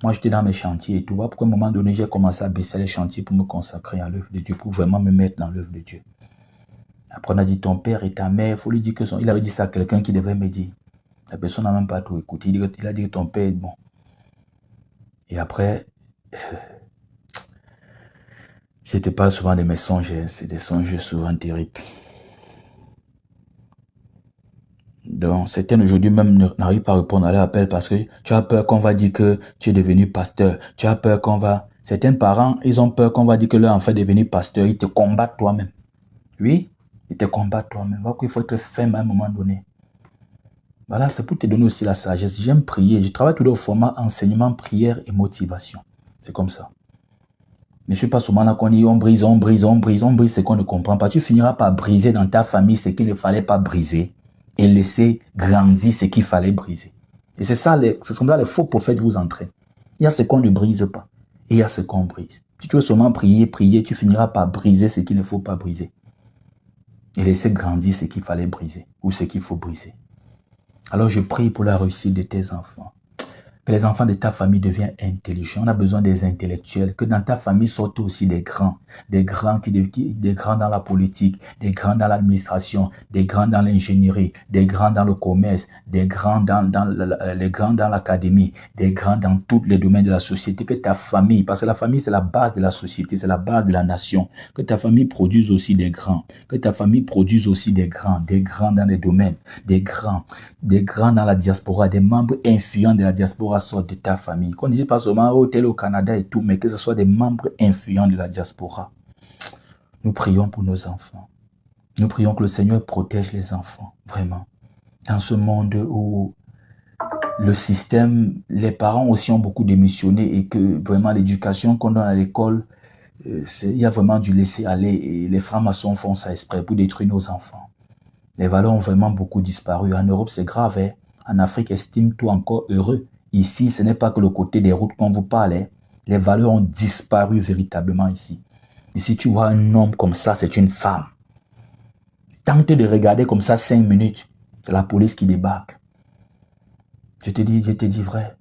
Moi, j'étais dans mes chantiers et tout. Pourquoi à un moment donné, j'ai commencé à baisser les chantiers pour me consacrer à l'œuvre de Dieu, pour vraiment me mettre dans l'œuvre de Dieu. Après, on a dit ton père et ta mère, il faut lui dire que il avait dit ça à quelqu'un qui devait me dire. La personne n'a même pas tout écouté. Il a dit que ton père est bon. Et après, c'était pas souvent de mes songes, c'est des songes souvent terribles. Donc, certains aujourd'hui même n'arrivent pas à répondre à leur appel parce que tu as peur qu'on va dire que tu es devenu pasteur. Tu as peur qu'on va... Certains parents, ils ont peur qu'on va dire que leur enfant est devenu pasteur. Ils te combattent toi-même. Oui, et te combattre toi-même. Voilà qu'il faut être ferme à un moment donné. Voilà, c'est pour te donner aussi la sagesse. J'aime prier. Je travaille toujours au format enseignement, prière et motivation. C'est comme ça. Je ne suis pas seulement là qu'on dit on brise, on brise, on brise, on brise ce qu'on ne comprend pas. Tu finiras par briser dans ta famille ce qu'il ne fallait pas briser et laisser grandir ce qu'il fallait briser. Et c'est ça, c'est comme ça les faux prophètes vous entraînent. Il y a ce qu'on ne brise pas et il y a ce qu'on brise. Si tu veux seulement prier, prier, tu finiras par briser ce qu'il ne faut pas briser et laisser grandir ce qu'il fallait briser ou ce qu'il faut briser. Alors je prie pour la réussite de tes enfants. Que les enfants de ta famille deviennent intelligents. On a besoin des intellectuels. Que dans ta famille sortent aussi des grands dans la politique, des grands dans l'administration, des grands dans l'ingénierie, des grands dans le commerce, des grands les grands dans l'académie, des grands dans tous les domaines de la société. Que ta famille, parce que la famille c'est la base de la société, c'est la base de la nation. Que ta famille produise aussi des grands. Que ta famille produise aussi des grands dans les domaines, des grands dans la diaspora, des membres influents de la diaspora sortent de ta famille. Qu'on ne dise pas seulement au tel au Canada et tout, mais que ce soit des membres influents de la diaspora. Nous prions pour nos enfants. Nous prions que le Seigneur protège les enfants, vraiment. Dans ce monde où le système, les parents aussi ont beaucoup démissionné et que vraiment l'éducation qu'on donne à l'école, il y a vraiment du laisser aller et les francs-maçons font ça exprès pour détruire nos enfants. Les valeurs ont vraiment beaucoup disparu. En Europe, c'est grave. Hein? En Afrique, estime-toi encore heureux. Ici, ce n'est pas que le côté des routes qu'on vous parle. Hein? Les valeurs ont disparu véritablement ici. Ici, tu vois un homme comme ça, c'est une femme. Tente de regarder comme ça 5 minutes. C'est la police qui débarque. Je te dis vrai.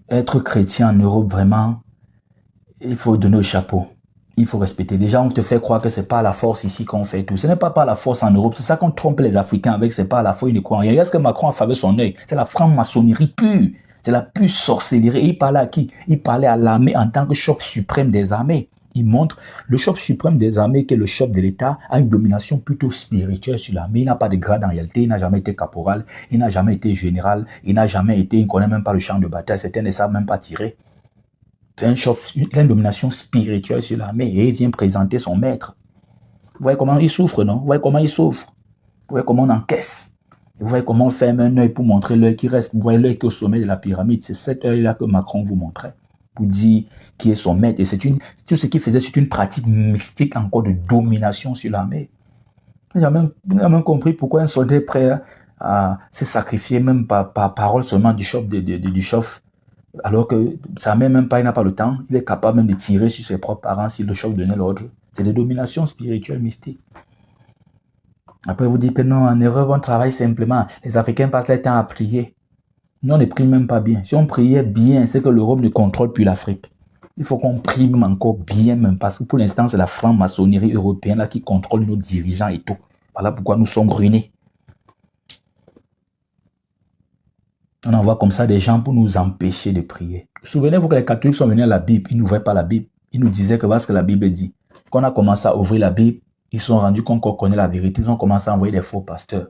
Être chrétien en Europe, vraiment, il faut donner le chapeau. Il faut respecter. Déjà, on te fait croire que ce n'est pas la force ici qu'on fait tout. Ce n'est pas par la force en Europe. C'est ça qu'on trompe les Africains avec. Ce n'est pas la force, ils ne croient rien. Regarde ce que Macron a fait avec son œil. C'est la franc-maçonnerie pure. C'est la pure sorcellerie. Et il parlait à qui? Il parlait à l'armée en tant que chef suprême des armées. Il montre le chef suprême des armées, qui est le chef de l'État, a une domination plutôt spirituelle sur l'armée. Il n'a pas de grade en réalité. Il n'a jamais été caporal. Il n'a jamais été général. Il n'a jamais été, il ne connaît même pas le champ de bataille. Certains ne savent même pas tirer. C'est une domination spirituelle sur l'armée et il vient présenter son maître. Vous voyez comment il souffre, non? Vous voyez comment il souffre? Vous voyez comment on encaisse? Vous voyez comment on ferme un œil pour montrer l'œil qui reste? Vous voyez l'œil qui est au sommet de la pyramide. C'est cet œil-là que Macron vous montrait pour dire qui est son maître. Et tout ce qu'il faisait, c'est une pratique mystique encore de domination sur l'armée. Il n'a même compris pourquoi un soldat est prêt à se sacrifier même par parole seulement du chef du chef. Alors que sa mère même pas, il n'a pas le temps, il est capable même de tirer sur ses propres parents si le chef donnait l'ordre. C'est des dominations spirituelles mystiques. Après, vous dites que non, en Europe, on travaille simplement. Les Africains passent leur temps à prier. Nous, on ne prie même pas bien. Si on priait bien, c'est que l'Europe ne contrôle plus l'Afrique. Il faut qu'on prie même encore bien, même parce que pour l'instant, c'est la franc-maçonnerie européenne là, qui contrôle nos dirigeants et tout. Voilà pourquoi nous sommes ruinés. On envoie comme ça des gens pour nous empêcher de prier. Souvenez-vous que les catholiques sont venus à la Bible, ils n'ouvraient pas la Bible. Ils nous disaient que voilà ce que la Bible dit. Quand on a commencé à ouvrir la Bible, ils se sont rendus compte qu'on connaît la vérité. Ils ont commencé à envoyer des faux pasteurs.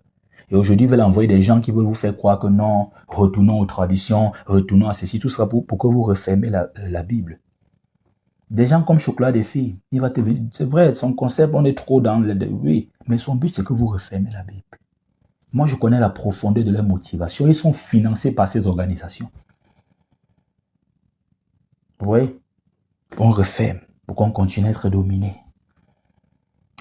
Et aujourd'hui, ils veulent envoyer des gens qui veulent vous faire croire que non, retournons aux traditions, retournons à ceci. Tout sera pour que vous refermez la Bible. Des gens comme Chocolat des filles, il va te dire, c'est vrai, son concept, on est trop dans le... Oui, mais son but, c'est que vous refermez la Bible. Moi, je connais la profondeur de leur motivation. Ils sont financés par ces organisations. Vous voyez? On referme pour qu'on continue à être dominé.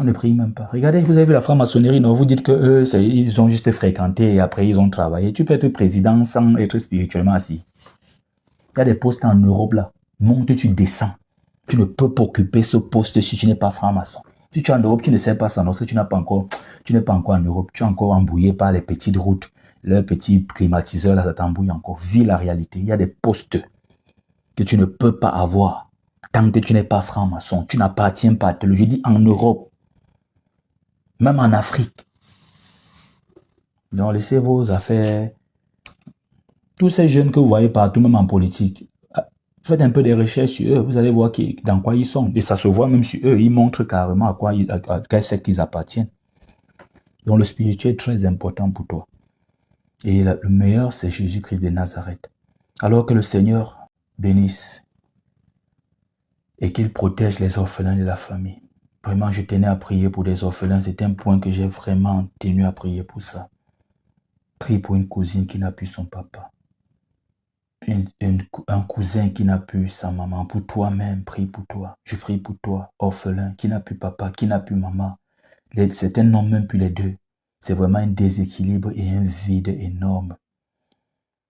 On ne prie même pas. Regardez, vous avez vu la franc-maçonnerie, non? Vous dites qu'eux, ils ont juste fréquenté et après ils ont travaillé. Tu peux être président sans être spirituellement assis. Il y a des postes en Europe là. Monte, tu descends. Tu ne peux pas occuper ce poste si tu n'es pas franc-maçon. Si tu es en Europe, tu ne sais pas ça, non, tu n'es pas encore en Europe, tu es encore embrouillé par les petites routes, le petit climatiseur, là, ça t'embrouille encore. Vis la réalité. Il y a des postes que tu ne peux pas avoir tant que tu n'es pas franc-maçon. Tu n'appartiens pas à tel. Je dis en Europe, même en Afrique. Donc, laissez vos affaires. Tous ces jeunes que vous voyez partout, même en politique, faites un peu des recherches sur eux, vous allez voir dans quoi ils sont. Et ça se voit même sur eux, ils montrent carrément à quel secte ils appartiennent. Donc le spirituel est très important pour toi. Et le meilleur, c'est Jésus-Christ de Nazareth. Alors que le Seigneur bénisse et qu'il protège les orphelins de la famille. Vraiment, je tenais à prier pour des orphelins. C'était un point que j'ai vraiment tenu à prier pour ça. Prie pour une cousine qui n'a plus son papa. Un cousin qui n'a plus sa maman. Pour toi-même, prie pour toi. Je prie pour toi, orphelin, qui n'a plus papa, qui n'a plus maman. Certains n'ont même plus les deux. C'est vraiment un déséquilibre et un vide énorme.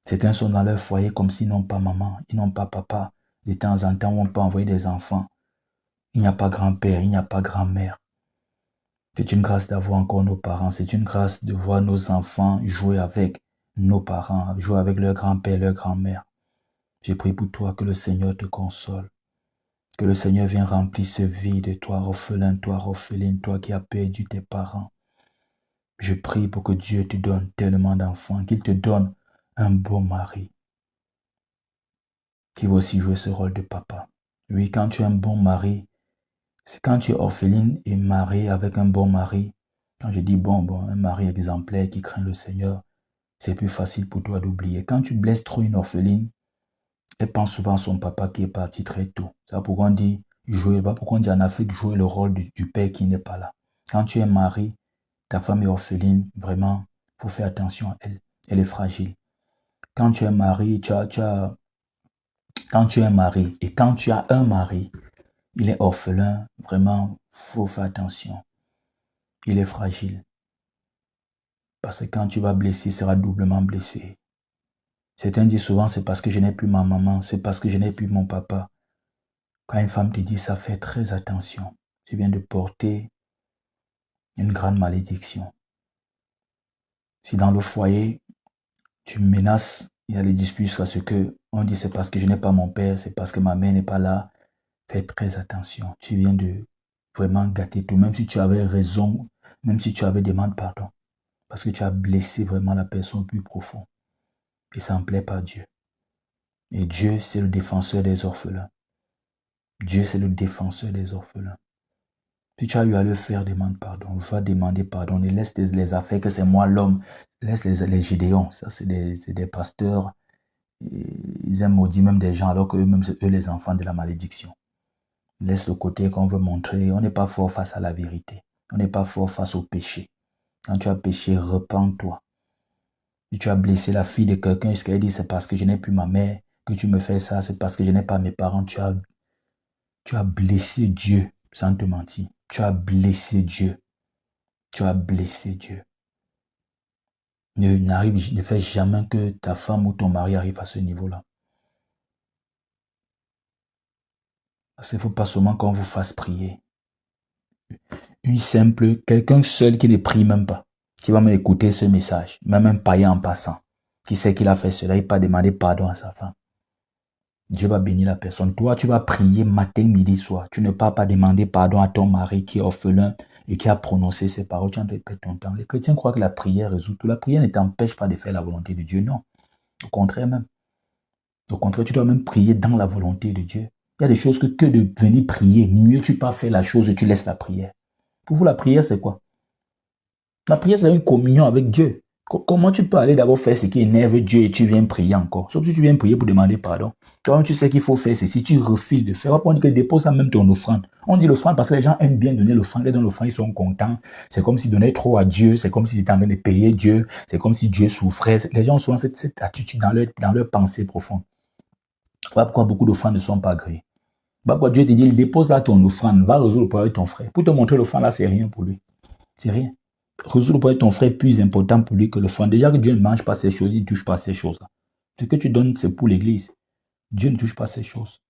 Certains sont dans leur foyer comme s'ils n'ont pas maman, ils n'ont pas papa. De temps en temps, on peut envoyer des enfants. Il n'y a pas grand-père, il n'y a pas grand-mère. C'est une grâce d'avoir encore nos parents. C'est une grâce de voir nos enfants jouer avec nos parents, jouer avec leur grand-père, leur grand-mère. J'ai prié pour toi que le Seigneur te console. Que le Seigneur vienne remplir ce vide, toi orphelin, toi orpheline, toi qui as perdu tes parents. Je prie pour que Dieu te donne tellement d'enfants, qu'il te donne un bon mari qui va aussi jouer ce rôle de papa. Oui, quand tu es un bon mari, c'est quand tu es orpheline et mariée avec un bon mari. Quand je dis bon, un mari exemplaire qui craint le Seigneur, c'est plus facile pour toi d'oublier. Quand tu blesses trop une orpheline, elle pense souvent à son papa qui est parti très tôt. C'est pourquoi on dit jouer, pourquoi on dit en Afrique jouer le rôle du père qui n'est pas là. Quand tu es mari, ta femme est orpheline, vraiment, il faut faire attention à elle. Elle est fragile. Quand tu es mari, quand tu es mari et quand tu as un mari, il est orphelin, vraiment, il faut faire attention. Il est fragile. Parce que quand tu vas blesser, il sera doublement blessé. Certains disent souvent, c'est parce que je n'ai plus ma maman, c'est parce que je n'ai plus mon papa. Quand une femme te dit ça, fais très attention. Tu viens de porter une grande malédiction. Si dans le foyer, tu menaces, il y a les disputes sur ce que on dit c'est parce que je n'ai pas mon père, c'est parce que ma mère n'est pas là. Fais très attention. Tu viens de vraiment gâter tout, même si tu avais raison, même si tu avais demandé pardon. Parce que tu as blessé vraiment la personne plus profond. Et ça ne plaît pas à Dieu. Et Dieu, c'est le défenseur des orphelins. Dieu, c'est le défenseur des orphelins. Si tu as eu à le faire, demande pardon. Va demander pardon. Ne laisse les affaires que c'est moi l'homme. Laisse les Gédéons. Ça, c'est des pasteurs. Ils aiment maudire même des gens alors qu'eux-mêmes, c'est eux les enfants de la malédiction. Laisse le côté qu'on veut montrer. On n'est pas fort face à la vérité. On n'est pas fort face au péché. Quand tu as péché, repens-toi. Si tu as blessé la fille de quelqu'un, ce qu'elle dit, c'est parce que je n'ai plus ma mère que tu me fais ça, c'est parce que je n'ai pas mes parents. Tu as blessé Dieu, sans te mentir. Tu as blessé Dieu. Tu as blessé Dieu. Ne fais jamais que ta femme ou ton mari arrive à ce niveau-là. Parce qu'il ne faut pas seulement qu'on vous fasse prier. Quelqu'un seul qui ne prie même pas, qui va m'écouter ce message, même un païen en passant, qui sait qu'il a fait cela, il ne va pas demander pardon à sa femme. Dieu va bénir la personne. Toi, tu vas prier matin, midi, soir. Tu ne vas pas demander pardon à ton mari qui est orphelin et qui a prononcé ces paroles. Tu en répètes ton temps. Les chrétiens croient que la prière résout tout. La prière ne t'empêche pas de faire la volonté de Dieu. Non. Au contraire même. Au contraire, tu dois même prier dans la volonté de Dieu. Il y a des choses que de venir prier. Mieux tu pas faire la chose et tu laisses la prière. Pour vous, la prière, c'est quoi? La prière, c'est une communion avec Dieu. Comment tu peux aller d'abord faire ce qui énerve Dieu et tu viens prier encore? Sauf si tu viens prier pour demander pardon. Toi, tu sais qu'il faut faire ceci, tu refuses de faire. On dit que dépose ça même ton offrande. On dit l'offrande parce que les gens aiment bien donner l'offrande. Ils donnent l'offrande, ils sont contents. C'est comme s'ils donnaient trop à Dieu. C'est comme s'ils étaient en train de payer Dieu. C'est comme si Dieu souffrait. Les gens ont souvent cette attitude dans leur pensée profonde. Voilà pourquoi beaucoup d'offrandes ne sont pas agréées. Voilà pourquoi Dieu te dit, dépose là ton offrande. Va résoudre le problème avec ton frère. Pour te montrer l'offrande là, c'est rien pour lui. C'est rien. Résoudre le problème de ton frère est plus important pour lui que le fond. Déjà que Dieu ne mange pas ces choses, il ne touche pas ces choses-là. Ce que tu donnes, c'est pour l'Église. Dieu ne touche pas ces choses.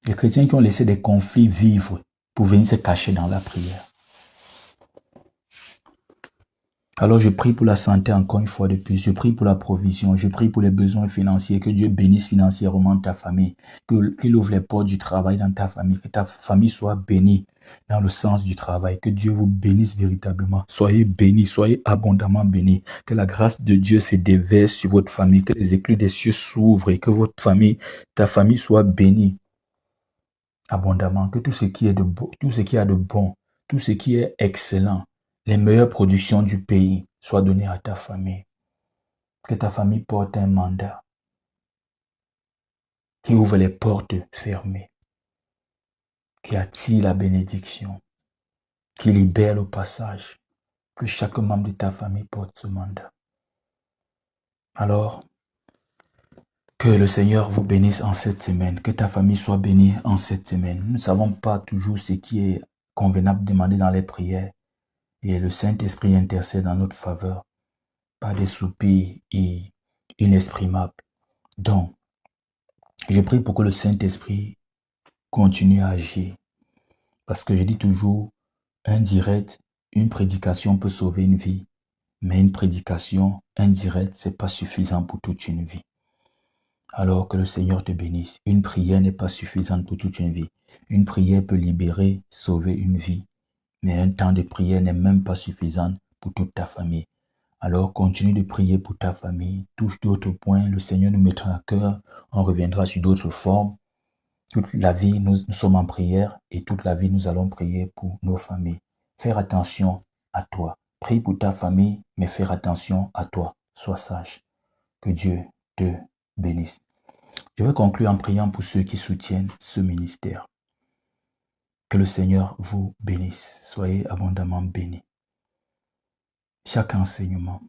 Les chrétiens qui ont laissé des conflits vivre pour venir se cacher dans la prière. Alors je prie pour la santé encore une fois de plus. Je prie pour la provision. Je prie pour les besoins financiers. Que Dieu bénisse financièrement ta famille. Qu'il ouvre les portes du travail dans ta famille. Que ta famille soit bénie dans le sens du travail. Que Dieu vous bénisse véritablement. Soyez bénis, soyez abondamment bénis. Que la grâce de Dieu se déverse sur votre famille. Que les écluses des cieux s'ouvrent et que ta famille soit bénie abondamment. Que tout ce qui est de beau, tout ce qui a de bon, tout ce qui est excellent, les meilleures productions du pays soient données à ta famille. Que ta famille porte un mandat qui ouvre les portes fermées. qui attire la bénédiction, qui libère le passage, que chaque membre de ta famille porte ce mandat. Alors, que le Seigneur vous bénisse en cette semaine, que ta famille soit bénie en cette semaine. Nous ne savons pas toujours ce qui est convenable de demander dans les prières, et le Saint-Esprit intercède en notre faveur par des soupirs inexprimables. Donc, je prie pour que le Saint-Esprit continue à agir, parce que je dis toujours, un direct, une prédication peut sauver une vie, mais une prédication indirecte, ce n'est pas suffisant pour toute une vie. Alors que le Seigneur te bénisse. Une prière n'est pas suffisante pour toute une vie. Une prière peut libérer, sauver une vie, mais un temps de prière n'est même pas suffisant pour toute ta famille. Alors continue de prier pour ta famille, touche d'autres points, le Seigneur nous mettra à cœur, on reviendra sur d'autres formes. Toute la vie, nous sommes en prière et toute la vie, nous allons prier pour nos familles. Faire attention à toi. Prie pour ta famille, mais faire attention à toi. Sois sage. Que Dieu te bénisse. Je vais conclure en priant pour ceux qui soutiennent ce ministère. Que le Seigneur vous bénisse. Soyez abondamment bénis. Chaque enseignement,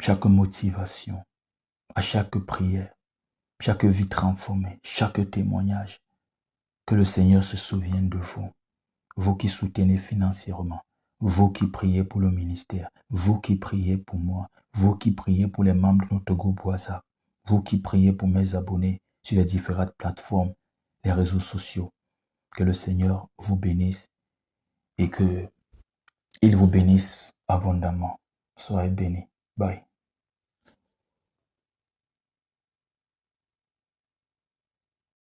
chaque motivation, à chaque prière, chaque vie transformée, chaque témoignage, que le Seigneur se souvienne de vous. Vous qui soutenez financièrement, vous qui priez pour le ministère, vous qui priez pour moi, vous qui priez pour les membres de notre groupe WhatsApp, vous qui priez pour mes abonnés sur les différentes plateformes, les réseaux sociaux. Que le Seigneur vous bénisse et qu'il vous bénisse abondamment. Soyez bénis. Bye.